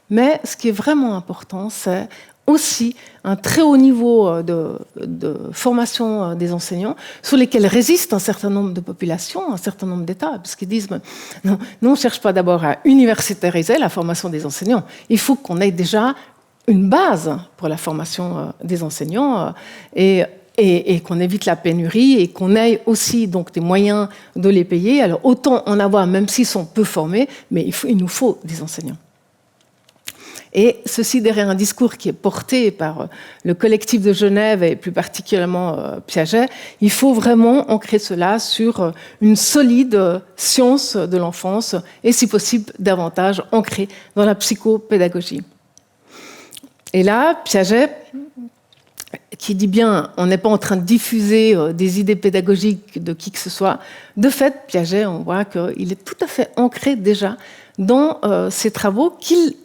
Mais ce qui est vraiment important, c'est aussi un très haut niveau de formation des enseignants sur lesquels résistent un certain nombre de populations, un certain nombre d'États, parce qu'ils disent non, nous on ne cherche pas d'abord à universitariser la formation des enseignants, il faut qu'on ait déjà une base pour la formation des enseignants et qu'on évite la pénurie et qu'on ait aussi donc des moyens de les payer. Alors autant en avoir, même s'ils sont peu formés, mais il nous faut des enseignants. Et ceci derrière un discours qui est porté par le collectif de Genève et plus particulièrement Piaget, il faut vraiment ancrer cela sur une solide science de l'enfance et si possible davantage ancrée dans la psychopédagogie. Et là, Piaget, qui dit bien on n'est pas en train de diffuser des idées pédagogiques de qui que ce soit, de fait, Piaget, on voit qu'il est tout à fait ancré déjà dans ses travaux qu'il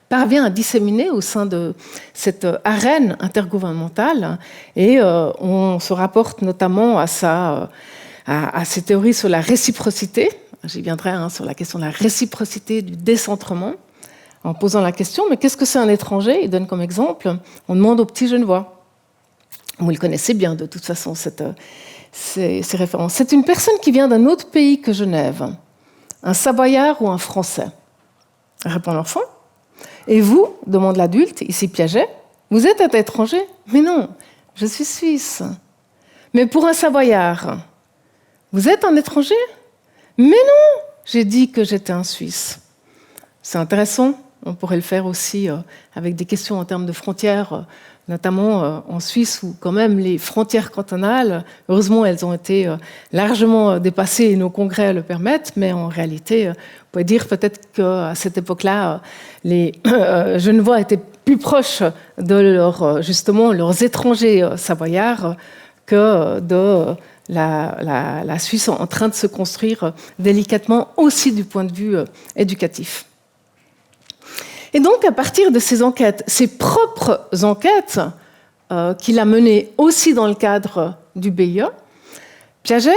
parvient à disséminer au sein de cette arène intergouvernementale et on se rapporte notamment à ses théories sur la réciprocité. J'y viendrai sur la question de la réciprocité, du décentrement, en posant la question, mais qu'est-ce que c'est un étranger? Il donne comme exemple, on demande aux petits Genevois. Vous le connaissez bien de toute façon, ces références. C'est une personne qui vient d'un autre pays que Genève, un Savoyard ou un Français? Répond l'enfant. Et vous, demande l'adulte, ici Piaget, vous êtes un étranger? Mais non, je suis suisse. Mais pour un Savoyard, vous êtes un étranger? Mais non, j'ai dit que j'étais un Suisse. C'est intéressant, on pourrait le faire aussi avec des questions en termes de frontières, notamment en Suisse où quand même les frontières cantonales, heureusement elles ont été largement dépassées et nos congrès le permettent, mais en réalité, on pourrait dire peut-être qu'à cette époque-là, les Genevois étaient plus proches de justement leurs étrangers savoyards que de la Suisse en train de se construire délicatement aussi du point de vue éducatif. Et donc, à partir de ces enquêtes, ses propres enquêtes, qu'il a menées aussi dans le cadre du BIE, Piaget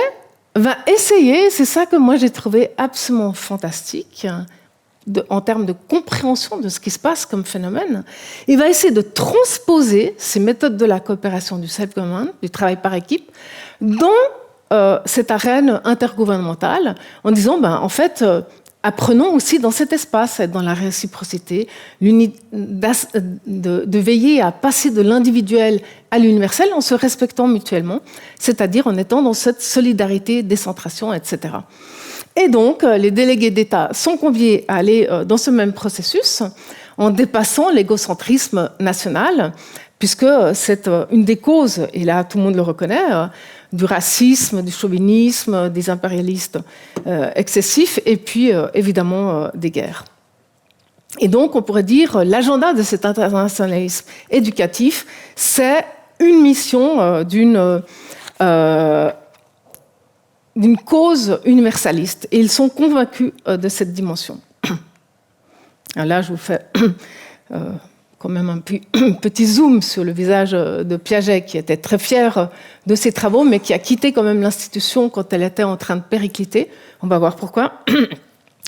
va essayer, c'est ça que moi j'ai trouvé absolument fantastique, en termes de compréhension de ce qui se passe comme phénomène, il va essayer de transposer ces méthodes de la coopération du self-government, du travail par équipe, dans cette arène intergouvernementale, en disant, en fait, apprenons aussi dans cet espace, dans la réciprocité, de veiller à passer de l'individuel à l'universel en se respectant mutuellement, c'est-à-dire en étant dans cette solidarité, décentration, etc. Et donc, les délégués d'État sont conviés à aller dans ce même processus en dépassant l'égocentrisme national, puisque c'est une des causes, et là tout le monde le reconnaît, du racisme, du chauvinisme, des impérialistes excessifs, et puis évidemment des guerres. Et donc on pourrait dire l'agenda de cet internationalisme éducatif, c'est une mission d'une cause universaliste, et ils sont convaincus de cette dimension. Alors là, je vous fais quand même un petit zoom sur le visage de Piaget, qui était très fier de ses travaux, mais qui a quitté quand même l'institution quand elle était en train de péricliter. On va voir pourquoi.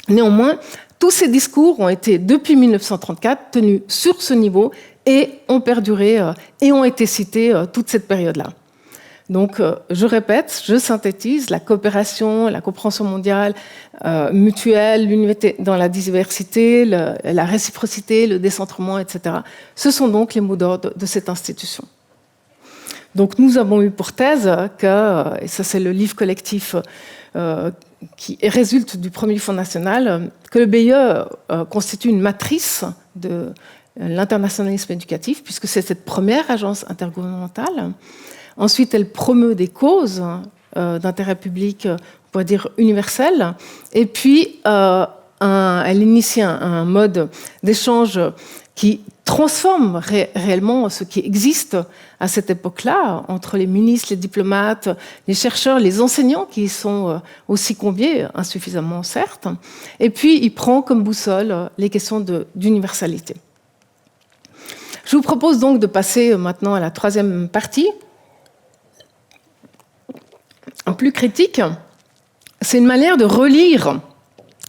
Néanmoins, tous ces discours ont été, depuis 1934, tenus sur ce niveau et ont perduré et ont été cités toute cette période-là. Donc, je répète, je synthétise, la coopération, la compréhension mondiale, mutuelle, l'unité dans la diversité, la réciprocité, le décentrement, etc. Ce sont donc les mots d'ordre de cette institution. Donc, nous avons eu pour thèse que, et ça c'est le livre collectif qui résulte du premier Fonds national, que le BIE constitue une matrice de l'internationalisme éducatif, puisque c'est cette première agence intergouvernementale. Ensuite, elle promeut des causes d'intérêt public, on pourrait dire universel. Et puis, elle initie un mode d'échange qui transforme réellement ce qui existe à cette époque-là, entre les ministres, les diplomates, les chercheurs, les enseignants qui sont aussi conviés, insuffisamment certes. Et puis, il prend comme boussole les questions d'universalité. Je vous propose donc de passer maintenant à la troisième partie, plus critique. C'est une manière de relire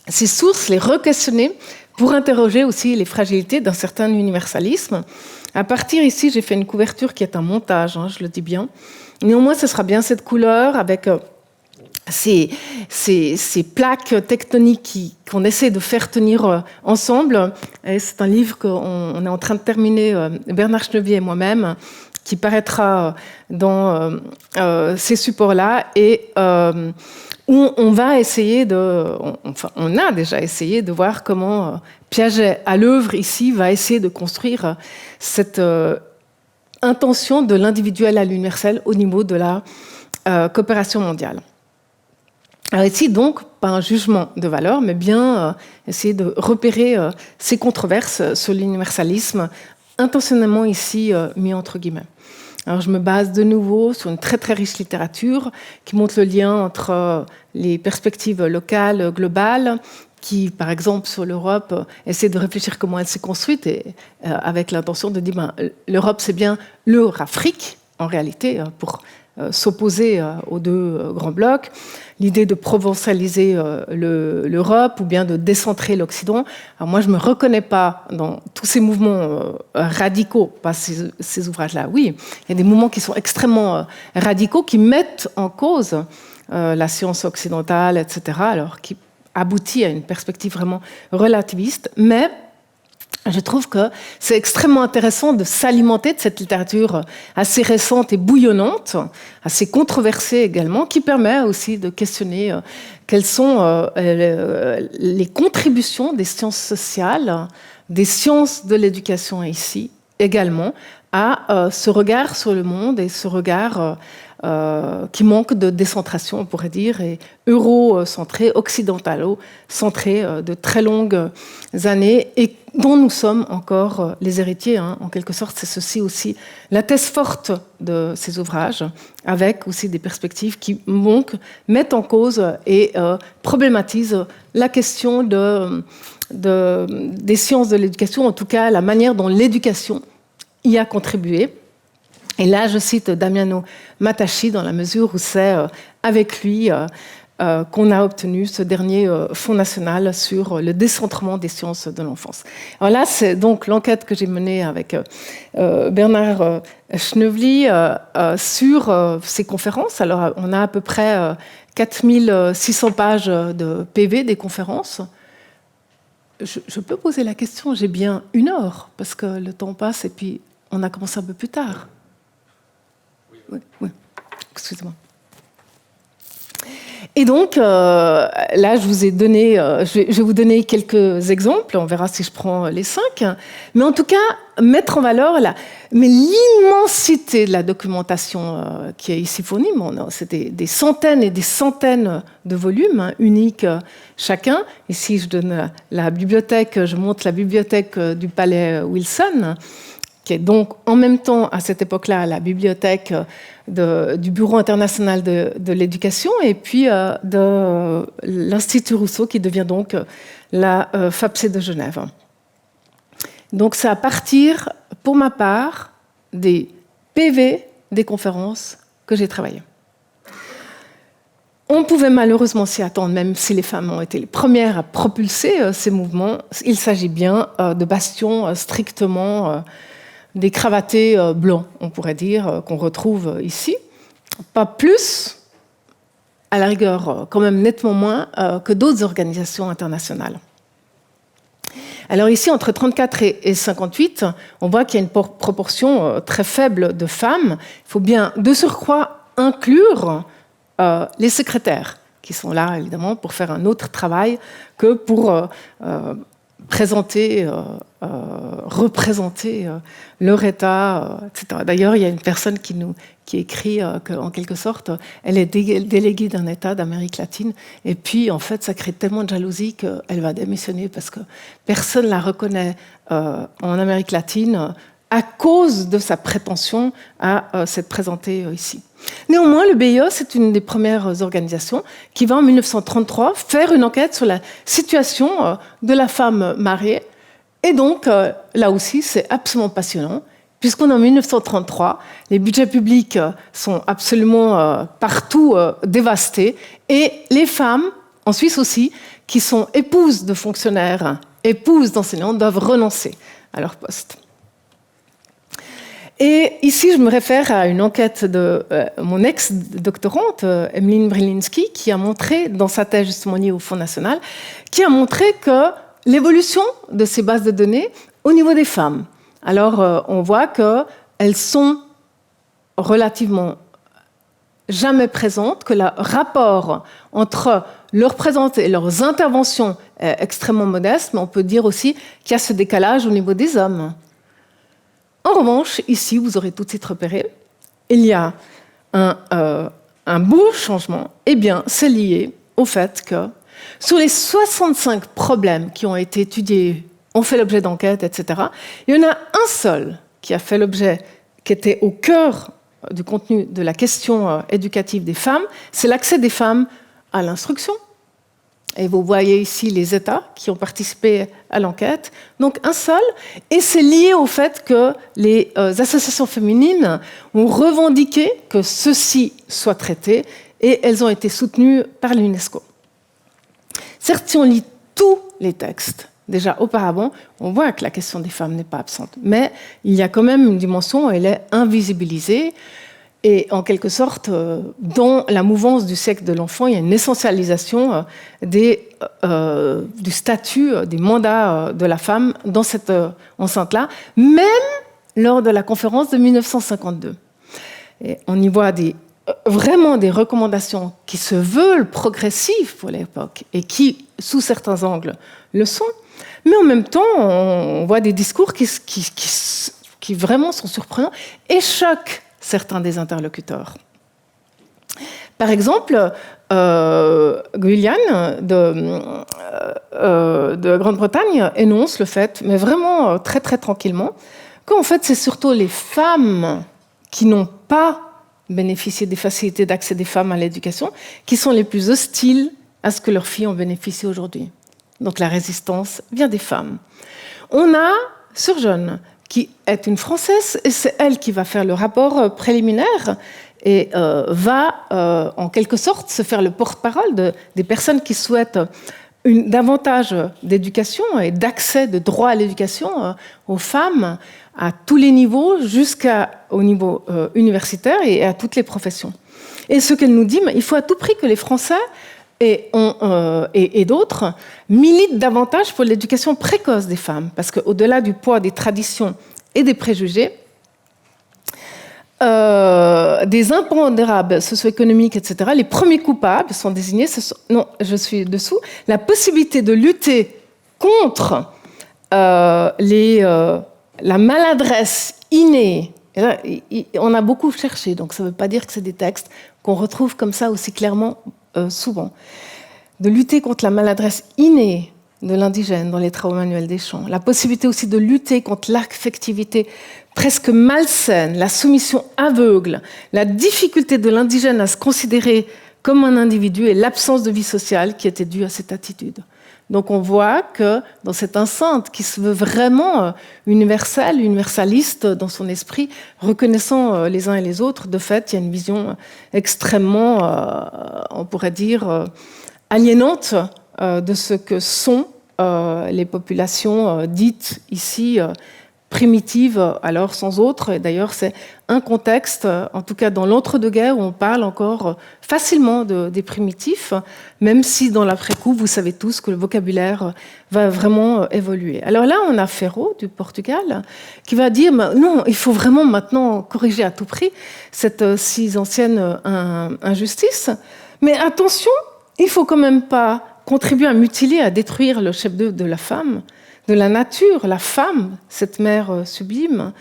ces sources, les re-questionner pour interroger aussi les fragilités d'un certain universalisme. À partir ici, j'ai fait une couverture qui est un montage, je le dis bien. Néanmoins, ce sera bien cette couleur avec ces plaques tectoniques qu'on essaie de faire tenir ensemble. Et c'est un livre qu'on est en train de terminer, Bernard Schneevier et moi-même, qui paraîtra dans ces supports-là et où on va essayer on a déjà essayé de voir comment Piaget, à l'œuvre ici, va essayer de construire cette intention de l'individuel à l'universel au niveau de la coopération mondiale. Alors ici, donc, pas un jugement de valeur, mais bien essayer de repérer ces controverses sur l'universalisme, intentionnellement ici mis entre guillemets. Alors je me base de nouveau sur une très très riche littérature qui montre le lien entre les perspectives locales, globales, qui par exemple sur l'Europe essaie de réfléchir comment elle s'est construite et avec l'intention de dire l'Europe c'est bien l'Eurafrique en réalité pour s'opposer aux deux grands blocs, l'idée de provençaliser l'Europe ou bien de décentrer l'Occident. Alors moi, je ne me reconnais pas dans tous ces mouvements radicaux, pas ces ouvrages-là. Oui, il y a des mouvements qui sont extrêmement radicaux, qui mettent en cause la science occidentale, etc., alors qui aboutit à une perspective vraiment relativiste, mais je trouve que c'est extrêmement intéressant de s'alimenter de cette littérature assez récente et bouillonnante, assez controversée également, qui permet aussi de questionner quelles sont les contributions des sciences sociales, des sciences de l'éducation ici également, à ce regard sur le monde et ce regard qui manque de décentration, on pourrait dire, et eurocentré, occidentalo-centré de très longues années et dont nous sommes encore les héritiers. En quelque sorte, c'est ceci aussi la thèse forte de ces ouvrages, avec aussi des perspectives qui mettent en cause et problématisent la question des sciences de l'éducation, en tout cas la manière dont l'éducation y a contribué. Et là, je cite Damiano Mattacci dans la mesure où c'est avec lui qu'on a obtenu ce dernier Fonds national sur le décentrement des sciences de l'enfance. Alors là, c'est donc l'enquête que j'ai menée avec Bernard Schneevier sur ces conférences. Alors, on a à peu près 4600 pages de PV des conférences, je peux poser la question, j'ai bien 1 heure, parce que le temps passe et puis on a commencé un peu plus tard. Oui. Excusez-moi. Et donc, là, je vous ai donné, je vais vous donner quelques exemples, on verra si je prends les 5. Mais en tout cas, mettre en valeur l'immensité de la documentation qui est ici fournie. Bon, c'est des centaines et des centaines de volumes, uniques chacun. Ici, je donne la bibliothèque, je montre la bibliothèque du Palais Wilson, qui est donc en même temps, à cette époque-là, la bibliothèque du Bureau international de l'éducation et puis de l'Institut Rousseau, qui devient donc la FAPC de Genève. Donc c'est à partir, pour ma part, des PV des conférences que j'ai travaillé. On pouvait malheureusement s'y attendre, même si les femmes ont été les premières à propulser ces mouvements. Il s'agit bien de bastions strictement décravatés blancs, on pourrait dire, qu'on retrouve ici. Pas plus, à la rigueur, quand même nettement moins que d'autres organisations internationales. Alors ici, entre 34 et 58, on voit qu'il y a une proportion très faible de femmes. Il faut bien, de surcroît, inclure les secrétaires, qui sont là, évidemment, pour faire un autre travail que pour représenter leur État, etc. D'ailleurs, il y a une personne qui écrit qu'en quelque sorte, elle est déléguée d'un État d'Amérique latine, et puis en fait, ça crée tellement de jalousie qu'elle va démissionner parce que personne ne la reconnaît en Amérique latine à cause de sa prétention à s'être présentée ici. Néanmoins, le BIE, c'est une des premières organisations qui va en 1933 faire une enquête sur la situation de la femme mariée. Et donc, là aussi, c'est absolument passionnant, puisqu'on est en 1933, les budgets publics sont absolument partout dévastés, et les femmes, en Suisse aussi, qui sont épouses de fonctionnaires, épouses d'enseignants, doivent renoncer à leur poste. Et ici, je me réfère à une enquête de mon ex-doctorante, Emeline Brilinski, qui a montré, dans sa thèse justement liée au Fonds national, qui a montré que l'évolution de ces bases de données au niveau des femmes. Alors, on voit qu'elles sont relativement jamais présentes, que le rapport entre leur présence et leurs interventions est extrêmement modeste, mais on peut dire aussi qu'il y a ce décalage au niveau des hommes. En revanche, ici, vous aurez tout de suite repéré, il y a un beau changement. Eh bien, c'est lié au fait que sur les 65 problèmes qui ont été étudiés, ont fait l'objet d'enquêtes, etc., il y en a un seul qui a fait l'objet, qui était au cœur du contenu de la question éducative des femmes, c'est l'accès des femmes à l'instruction. Et vous voyez ici les États qui ont participé à l'enquête. Donc un seul, et c'est lié au fait que les associations féminines ont revendiqué que ceci soit traité, et elles ont été soutenues par l'UNESCO. Certes, si on lit tous les textes, déjà auparavant, on voit que la question des femmes n'est pas absente, mais il y a quand même une dimension où elle est invisibilisée. Et en quelque sorte, dans la mouvance du siècle de l'enfant, il y a une essentialisation du statut, des mandats de la femme dans cette enceinte-là, même lors de la conférence de 1952. Et on y voit vraiment des recommandations qui se veulent progressives pour l'époque et qui, sous certains angles, le sont. Mais en même temps, on voit des discours qui vraiment sont surprenants et choquent certains des interlocuteurs. Par exemple, Guylian de Grande-Bretagne énonce le fait, mais vraiment très très tranquillement, qu'en fait c'est surtout les femmes qui n'ont pas bénéficié des facilités d'accès des femmes à l'éducation qui sont les plus hostiles à ce que leurs filles en bénéficient aujourd'hui. Donc la résistance vient des femmes. On a Surgeonne, qui est une Française, et c'est elle qui va faire le rapport préliminaire et va, en quelque sorte, se faire le porte-parole des personnes qui souhaitent davantage d'éducation et d'accès, de droit à l'éducation aux femmes à tous les niveaux, jusqu'au niveau universitaire et à toutes les professions. Et ce qu'elle nous dit, il faut à tout prix que les Français et d'autres militent davantage pour l'éducation précoce des femmes, parce qu'au-delà du poids des traditions et des préjugés, des impondérables socio-économiques, etc., les premiers coupables sont désignés, non, je suis dessous, la possibilité de lutter contre la maladresse innée. Et là, on a beaucoup cherché, donc ça ne veut pas dire que c'est des textes qu'on retrouve comme ça aussi clairement souvent. De lutter contre la maladresse innée de l'indigène dans les travaux manuels des champs. La possibilité aussi de lutter contre l'affectivité presque malsaine, la soumission aveugle, la difficulté de l'indigène à se considérer comme un individu et l'absence de vie sociale qui était due à cette attitude. Donc on voit que dans cette enceinte qui se veut vraiment universelle, universaliste dans son esprit, reconnaissant les uns et les autres, de fait, il y a une vision extrêmement, on pourrait dire, aliénante de ce que sont les populations dites ici primitives, alors sans autre. Et d'ailleurs, c'est un contexte, en tout cas dans l'entre-deux-guerres, où on parle encore facilement des primitifs, même si dans l'après-coup, vous savez tous que le vocabulaire va vraiment évoluer. Alors là, on a Ferro, du Portugal, qui va dire non, il faut vraiment maintenant corriger à tout prix cette si ancienne injustice. Mais attention, il ne faut quand même pas contribuer à mutiler, à détruire le chef-d'œuvre de la femme, de la nature, la femme, cette mère sublime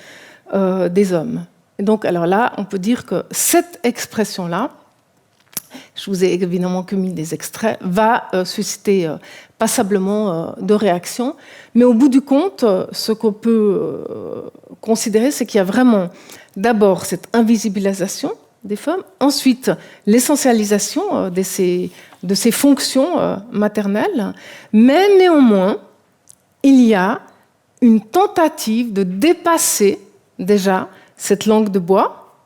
des hommes. Et donc, alors là, on peut dire que cette expression-là, je vous ai évidemment que mis des extraits, va susciter passablement de réactions. Mais au bout du compte, ce qu'on peut considérer, c'est qu'il y a vraiment d'abord cette invisibilisation des femmes, ensuite l'essentialisation de ces fonctions maternelles, mais néanmoins, il y a une tentative de dépasser déjà cette langue de bois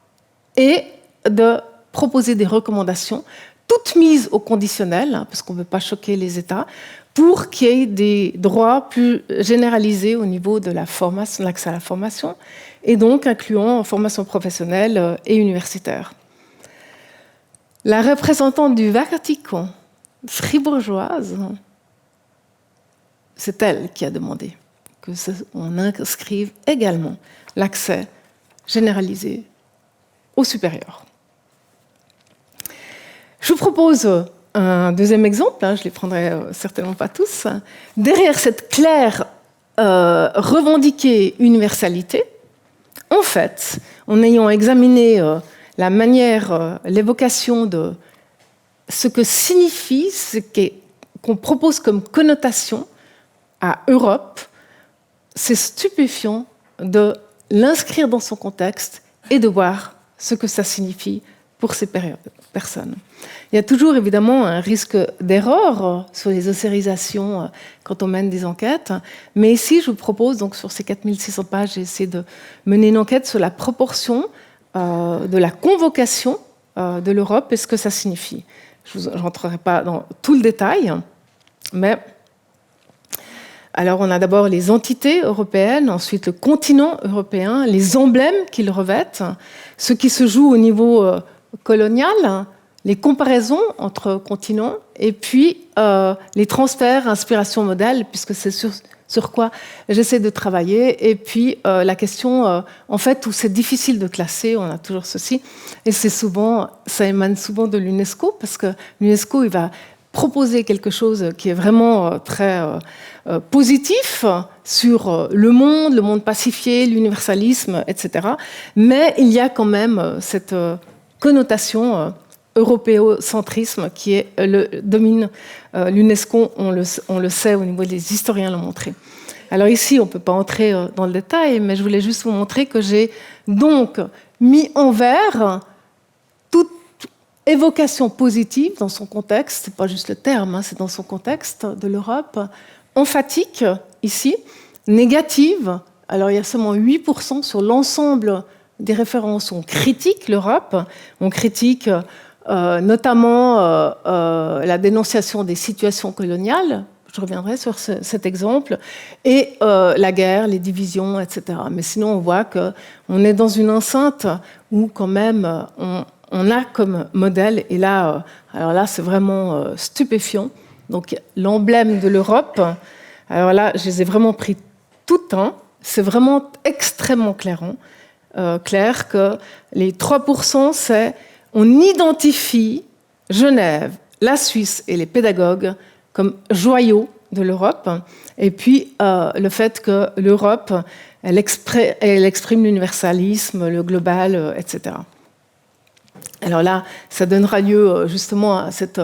et de proposer des recommandations, toutes mises au conditionnel, parce qu'on ne veut pas choquer les États, pour qu'il y ait des droits plus généralisés au niveau de la formation, l'accès à la formation, et donc incluant formation professionnelle et universitaire. La représentante du Vatican fribourgeoise, c'est elle qui a demandé qu'on inscrive également l'accès généralisé au supérieur. Je vous propose un deuxième exemple, je ne les prendrai certainement pas tous. Derrière cette claire revendiquée universalité, en fait, en ayant examiné la manière, l'évocation de ce que signifie, ce qu'on propose comme connotation à Europe, c'est stupéfiant de l'inscrire dans son contexte et de voir ce que ça signifie pour ces personnes. Il y a toujours évidemment un risque d'erreur sur les océanisations quand on mène des enquêtes, mais ici je vous propose, donc sur ces 4600 pages, j'ai essayé de mener une enquête sur la proportion de la convocation de l'Europe et ce que ça signifie. Je ne rentrerai pas dans tout le détail, mais alors on a d'abord les entités européennes, ensuite le continent européen, les emblèmes qu'ils revêtent, ce qui se joue au niveau colonial, les comparaisons entre continents, et puis les transferts, inspirations, modèles, puisque c'est sur quoi j'essaie de travailler, et puis la question, en fait, où c'est difficile de classer, on a toujours ceci, et ça émane souvent de l'UNESCO, parce que l'UNESCO, il va proposer quelque chose qui est vraiment très positif sur le monde pacifié, l'universalisme, etc. Mais il y a quand même cette connotation européocentrisme qui domine l'UNESCO, on le sait au niveau des historiens l'ont montré. Alors ici, on ne peut pas entrer dans le détail, mais je voulais juste vous montrer que j'ai donc mis en vert toute évocation positive dans son contexte, c'est pas juste le terme, c'est dans son contexte de l'Europe, emphatique ici, négative, alors il y a seulement 8% sur l'ensemble des références, on critique l'Europe, on critique notamment la dénonciation des situations coloniales, je reviendrai sur cet exemple, et la guerre, les divisions, etc. Mais sinon, on voit qu'on est dans une enceinte où quand même on a comme modèle, et là, alors là, c'est vraiment stupéfiant. Donc, l'emblème de l'Europe, alors là, je les ai vraiment pris tout un. C'est vraiment extrêmement clair que les 3%, c'est on identifie Genève, la Suisse et les pédagogues comme joyaux de l'Europe, et puis le fait que l'Europe, elle exprime l'universalisme, le global, etc. Alors là, ça donnera lieu justement à cette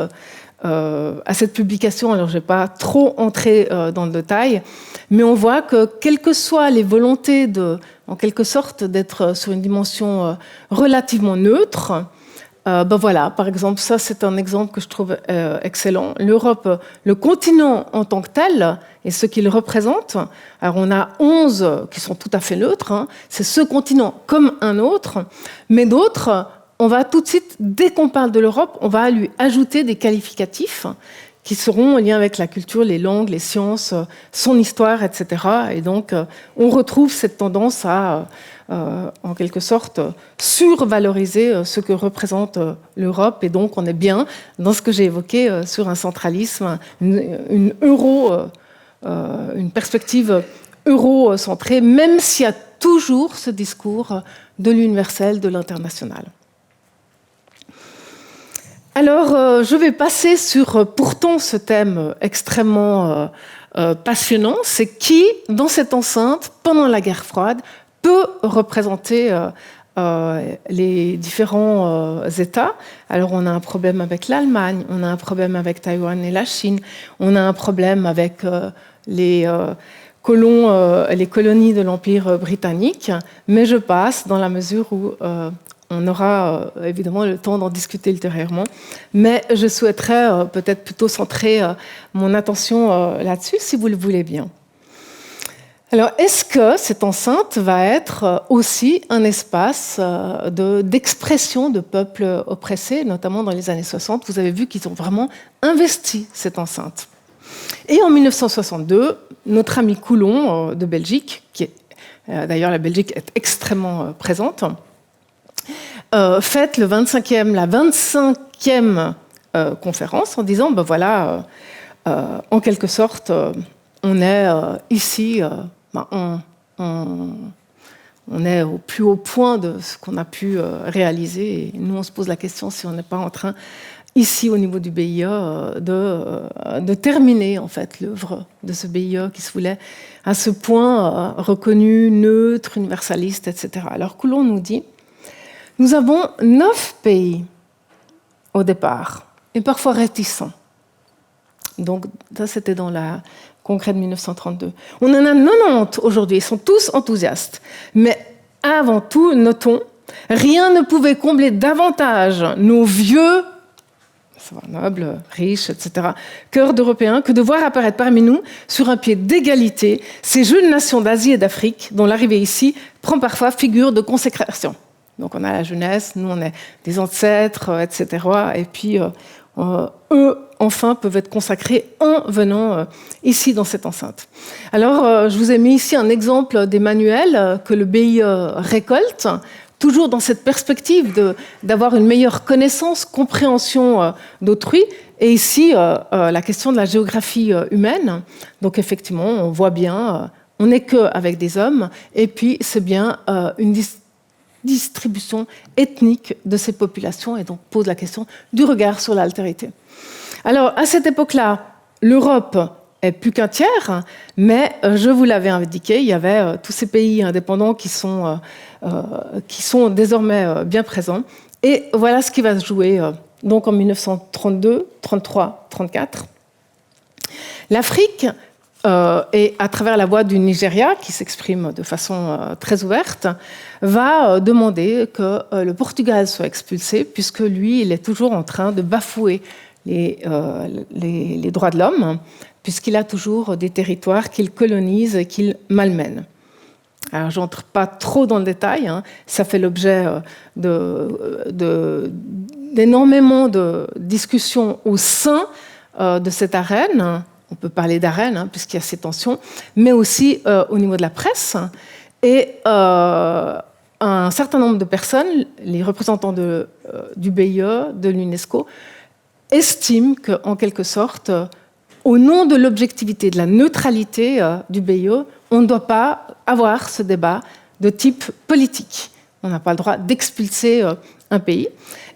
publication. Alors je ne vais pas trop entrer dans le détail, mais on voit que quelles que soient les volontés en quelque sorte d'être sur une dimension relativement neutre, voilà, par exemple, ça c'est un exemple que je trouve excellent. L'Europe, le continent en tant que tel, et ce qu'il représente, alors on a 11 qui sont tout à fait neutres, hein, c'est ce continent comme un autre, mais d'autres, on va tout de suite, dès qu'on parle de l'Europe, on va lui ajouter des qualificatifs qui seront en lien avec la culture, les langues, les sciences, son histoire, etc. Et donc, on retrouve cette tendance à, en quelque sorte, survaloriser ce que représente l'Europe. Et donc, on est bien dans ce que j'ai évoqué sur un centralisme, une perspective eurocentrée, même s'il y a toujours ce discours de l'universel, de l'international. Alors, je vais passer sur pourtant ce thème extrêmement passionnant, c'est qui, dans cette enceinte, pendant la guerre froide, peut représenter les différents États. Alors, on a un problème avec l'Allemagne, on a un problème avec Taïwan et la Chine, on a un problème avec les colonies de l'Empire britannique, mais je passe dans la mesure où on aura évidemment le temps d'en discuter ultérieurement, mais je souhaiterais peut-être plutôt centrer mon attention là-dessus, si vous le voulez bien. Alors, est-ce que cette enceinte va être aussi un espace d'expression de peuples oppressés, notamment dans les années 60 ? Vous avez vu qu'ils ont vraiment investi cette enceinte. Et en 1962, notre ami Coulon de Belgique, d'ailleurs la Belgique est extrêmement présente, fête la 25e conférence en disant, ben voilà, en quelque sorte, on est ici, on est au plus haut point de ce qu'on a pu réaliser. Et nous, on se pose la question si on n'est pas en train, ici, au niveau du BIE, de terminer en fait l'œuvre de ce BIE qui se voulait à ce point reconnu, neutre, universaliste, etc. Alors Coulon nous dit, nous avons 9 pays au départ, et parfois réticents. Donc, ça, c'était dans la congrès de 1932. On en a 90 aujourd'hui, ils sont tous enthousiastes. Mais avant tout, notons, rien ne pouvait combler davantage nos vieux, nobles, riches, etc., cœurs d'Européens, que de voir apparaître parmi nous, sur un pied d'égalité, ces jeunes nations d'Asie et d'Afrique, dont l'arrivée ici prend parfois figure de consécration. Donc on a la jeunesse, nous on est des ancêtres, etc. Et puis eux, enfin, peuvent être consacrés en venant ici dans cette enceinte. Alors je vous ai mis ici un exemple des manuels que le BIE récolte, toujours dans cette perspective d'avoir une meilleure connaissance, compréhension d'autrui. Et ici, la question de la géographie humaine. Donc effectivement, on voit bien, on n'est qu'avec des hommes, et puis c'est bien une distribution ethnique de ces populations, et donc pose la question du regard sur l'altérité. Alors, à cette époque-là, l'Europe est plus qu'un tiers, mais je vous l'avais indiqué, il y avait tous ces pays indépendants qui sont désormais bien présents. Et voilà ce qui va se jouer donc en 1932, 33, 34. L'Afrique, et à travers la voix du Nigeria, qui s'exprime de façon très ouverte, va demander que le Portugal soit expulsé, puisque lui, il est toujours en train de bafouer les droits de l'homme, puisqu'il a toujours des territoires qu'il colonise et qu'il malmène. Alors, je n'entre pas trop dans le détail, hein. Ça fait l'objet d'énormément de discussions au sein de cette arène. On peut parler d'arène, hein, puisqu'il y a ces tensions, mais aussi au niveau de la presse. Et un certain nombre de personnes, les représentants de du BIE, de l'UNESCO, estime qu'en quelque sorte, au nom de l'objectivité, de la neutralité du BIE, on ne doit pas avoir ce débat de type politique. On n'a pas le droit d'expulser un pays.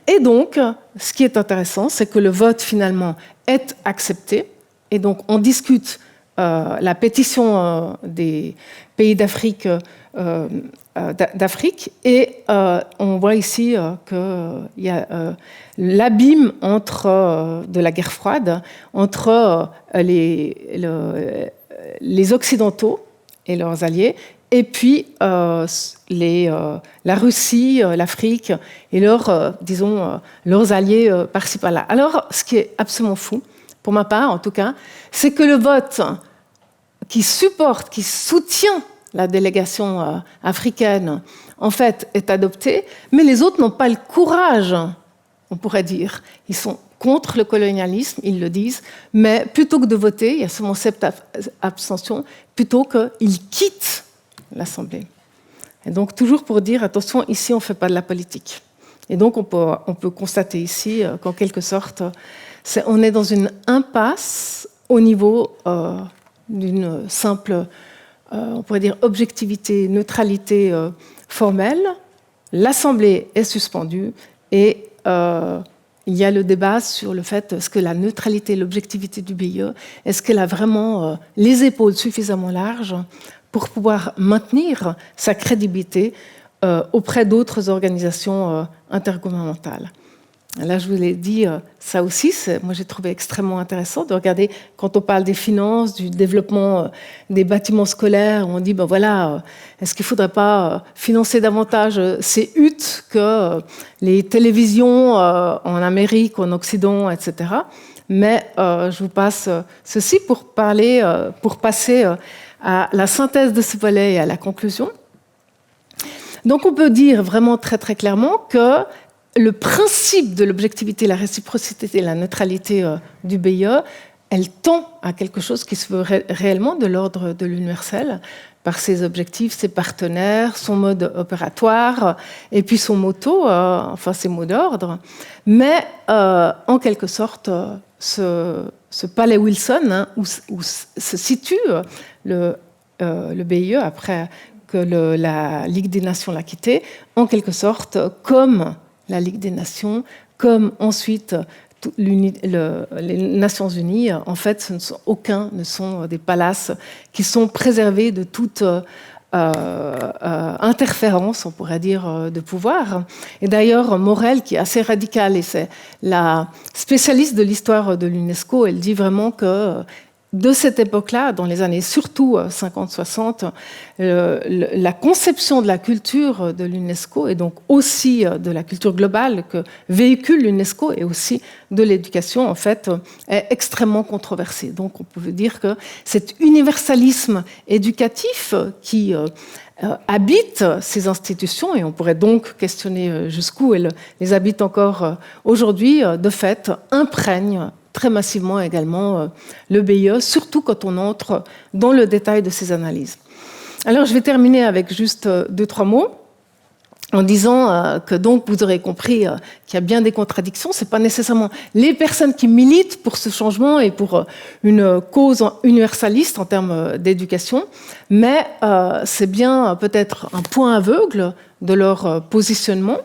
Et donc, ce qui est intéressant, c'est que le vote, finalement, est accepté. Et donc, on discute la pétition des pays d'Afrique et on voit ici qu'il y a l'abîme de la guerre froide entre les Occidentaux et leurs alliés, et puis la Russie, l'Afrique et leurs alliés par-ci par-là. Alors, ce qui est absolument fou, pour ma part en tout cas, c'est que le vote qui soutient la délégation africaine, en fait, est adopté, mais les autres n'ont pas le courage, on pourrait dire. Ils sont contre le colonialisme, ils le disent, mais plutôt que de voter, il y a seulement 7 abstentions, plutôt qu'ils quittent l'Assemblée. Et donc, toujours pour dire, attention, ici, on ne fait pas de la politique. Et donc, on peut constater ici qu'en quelque sorte, on est dans une impasse au niveau d'une simple, on pourrait dire, objectivité, neutralité formelle. L'Assemblée est suspendue et il y a le débat sur le fait, est-ce que la neutralité, l'objectivité du BIE, est-ce qu'elle a vraiment les épaules suffisamment larges pour pouvoir maintenir sa crédibilité auprès d'autres organisations intergouvernementales. Là, je vous l'ai dit, ça aussi, moi j'ai trouvé extrêmement intéressant de regarder, quand on parle des finances, du développement des bâtiments scolaires, on dit, ben voilà, est-ce qu'il ne faudrait pas financer davantage ces huttes que les télévisions en Amérique, en Occident, etc. Mais je vous passe ceci pour passer à la synthèse de ce volet et à la conclusion. Donc on peut dire vraiment très très clairement que le principe de l'objectivité, la réciprocité et la neutralité du BIE, elle tend à quelque chose qui se veut réellement de l'ordre de l'universel, par ses objectifs, ses partenaires, son mode opératoire, et puis son motto, enfin ses mots d'ordre. Mais en quelque sorte, ce palais Wilson, où se situe le BIE après que la Ligue des Nations l'a quitté, en quelque sorte, comme la Ligue des Nations, comme ensuite les Nations Unies, en fait, aucun ne sont des palaces qui sont préservés de toute interférence, on pourrait dire, de pouvoir. Et d'ailleurs, Morel, qui est assez radical, et c'est la spécialiste de l'histoire de l'UNESCO, elle dit vraiment que de cette époque-là, dans les années surtout 50-60, la conception de la culture de l'UNESCO, et donc aussi de la culture globale que véhicule l'UNESCO, et aussi de l'éducation, en fait, est extrêmement controversée. Donc on peut dire que cet universalisme éducatif qui habite ces institutions, et on pourrait donc questionner jusqu'où elles les habitent encore aujourd'hui, de fait, imprègne très massivement également le BIE, surtout quand on entre dans le détail de ces analyses. Alors je vais terminer avec juste 2-3 mots en disant que donc vous aurez compris qu'il y a bien des contradictions. Ce n'est pas nécessairement les personnes qui militent pour ce changement et pour une cause universaliste en termes d'éducation, mais c'est bien peut-être un point aveugle de leur positionnement.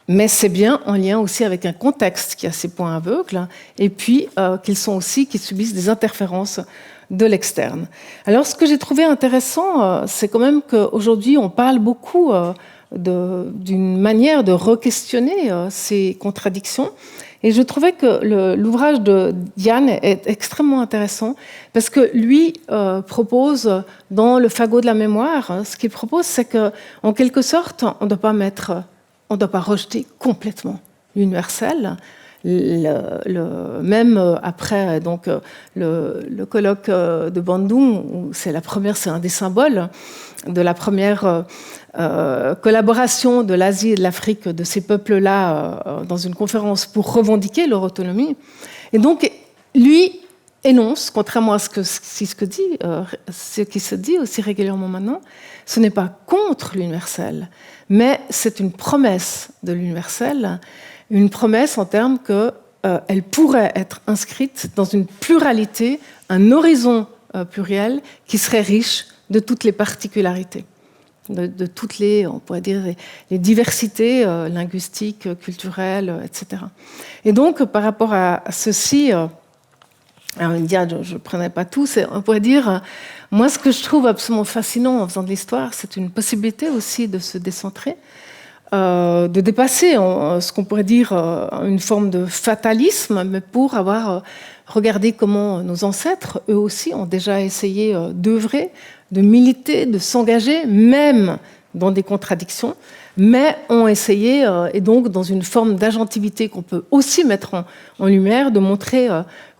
Mais c'est bien en lien aussi avec un contexte qui a ces points aveugles, et puis qu'ils subissent des interférences de l'externe. Alors, ce que j'ai trouvé intéressant, c'est quand même qu'aujourd'hui, on parle beaucoup d'une manière de re-questionner ces contradictions. Et je trouvais que l'ouvrage de Diane est extrêmement intéressant, parce que lui propose, dans le fagot de la mémoire, ce qu'il propose, c'est qu'en quelque sorte, on ne doit pas rejeter complètement l'universel. Même après donc, le colloque de Bandung, où c'est un des symboles de la première collaboration de l'Asie et de l'Afrique, de ces peuples-là, dans une conférence pour revendiquer leur autonomie. Et donc, lui énonce, contrairement à ce qui se dit aussi régulièrement maintenant, ce n'est pas contre l'universel, mais c'est une promesse de l'universel. une promesse en termes qu'elle pourrait être inscrite dans une pluralité, un horizon pluriel qui serait riche de toutes les particularités, de toutes les, on pourrait dire, les diversités linguistiques, culturelles, etc. Et donc, par rapport à ceci, alors je ne prenais pas tout, on pourrait dire, moi ce que je trouve absolument fascinant en faisant de l'histoire, c'est une possibilité aussi de se décentrer, de dépasser ce qu'on pourrait dire une forme de fatalisme, mais pour avoir regardé comment nos ancêtres, eux aussi, ont déjà essayé d'œuvrer, de militer, de s'engager, même dans des contradictions, mais ont essayé, et donc dans une forme d'agentivité qu'on peut aussi mettre en lumière, de montrer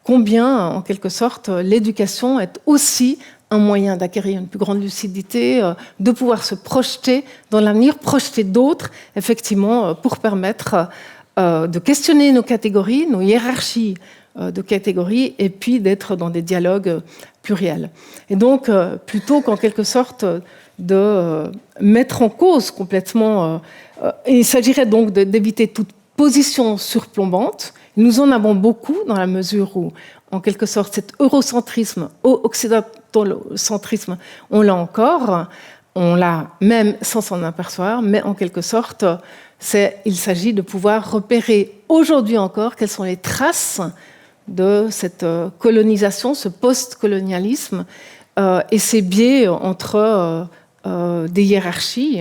combien, en quelque sorte, l'éducation est aussi un moyen d'acquérir une plus grande lucidité, de pouvoir se projeter dans l'avenir, projeter d'autres, effectivement, pour permettre de questionner nos catégories, nos hiérarchies de catégories, et puis d'être dans des dialogues pluriels. Et donc, plutôt qu'en quelque sorte de mettre en cause complètement, il s'agirait donc d'éviter toute position surplombante. Nous en avons beaucoup dans la mesure où, en quelque sorte, cet eurocentrisme, occidentocentrisme, on l'a encore, on l'a même sans s'en apercevoir, mais en quelque sorte, il s'agit de pouvoir repérer aujourd'hui encore quelles sont les traces de cette colonisation, ce post-colonialisme et ces biais entre des hiérarchies,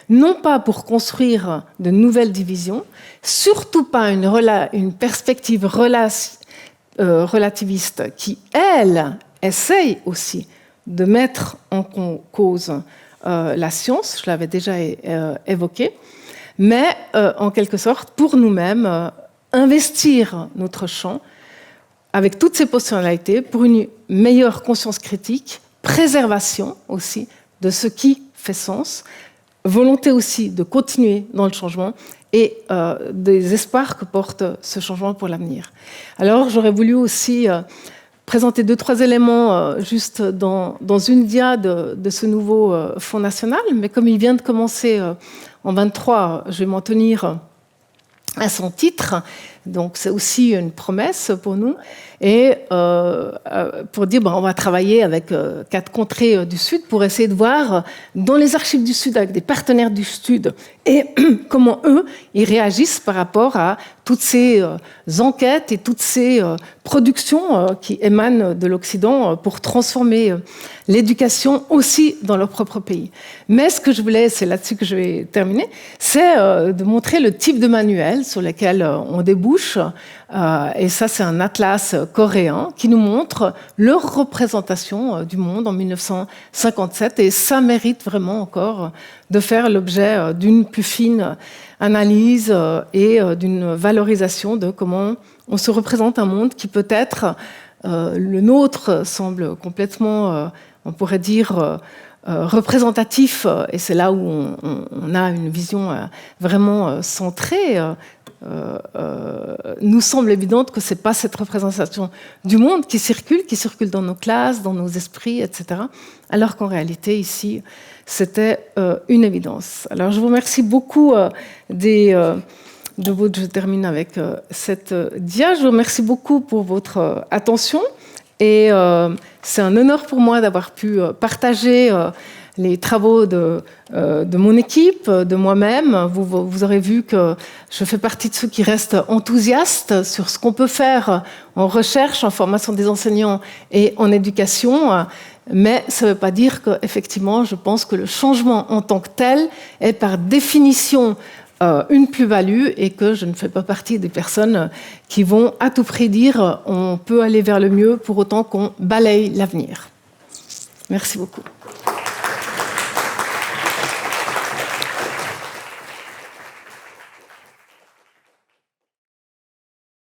non pas pour construire de nouvelles divisions, surtout pas une perspective relativiste qui, elle, essaye aussi de mettre en cause la science, je l'avais déjà évoqué, mais en quelque sorte, pour nous-mêmes, investir notre champ avec toutes ces potentialités pour une meilleure conscience critique, préservation aussi de ce qui fait sens, volonté aussi de continuer dans le changement et des espoirs que porte ce changement pour l'avenir. Alors, j'aurais voulu aussi présenter 2-3 éléments juste dans une dia de ce nouveau Fonds national, mais comme il vient de commencer en 23, je vais m'en tenir à son titre. Donc c'est aussi une promesse pour nous et pour dire on va travailler avec 4 contrées du Sud pour essayer de voir dans les archives du Sud avec des partenaires du Sud et comment eux ils réagissent par rapport à toutes ces enquêtes et toutes ces productions qui émanent de l'Occident pour transformer l'éducation aussi dans leur propre pays. Mais ce que je voulais, c'est là-dessus que je vais terminer, c'est de montrer le type de manuel sur lequel on débouche. Et ça, c'est un atlas coréen qui nous montre leur représentation du monde en 1957. Et ça mérite vraiment encore de faire l'objet d'une plus fine analyse et d'une valorisation de comment on se représente un monde qui peut-être, le nôtre semble complètement, on pourrait dire, représentatif. Et c'est là où on a une vision vraiment centrée. Nous semble évidente que ce n'est pas cette représentation du monde qui circule dans nos classes, dans nos esprits, etc. Alors qu'en réalité, ici, c'était une évidence. Alors, je vous remercie beaucoup je termine avec cette dia. Je vous remercie beaucoup pour votre attention. Et c'est un honneur pour moi d'avoir pu partager les travaux de mon équipe, de moi-même. Vous aurez vu que je fais partie de ceux qui restent enthousiastes sur ce qu'on peut faire en recherche, en formation des enseignants et en éducation. Mais ça ne veut pas dire qu'effectivement, je pense que le changement en tant que tel est par définition une plus-value et que je ne fais pas partie des personnes qui vont à tout prix dire on peut aller vers le mieux pour autant qu'on balaye l'avenir. Merci beaucoup.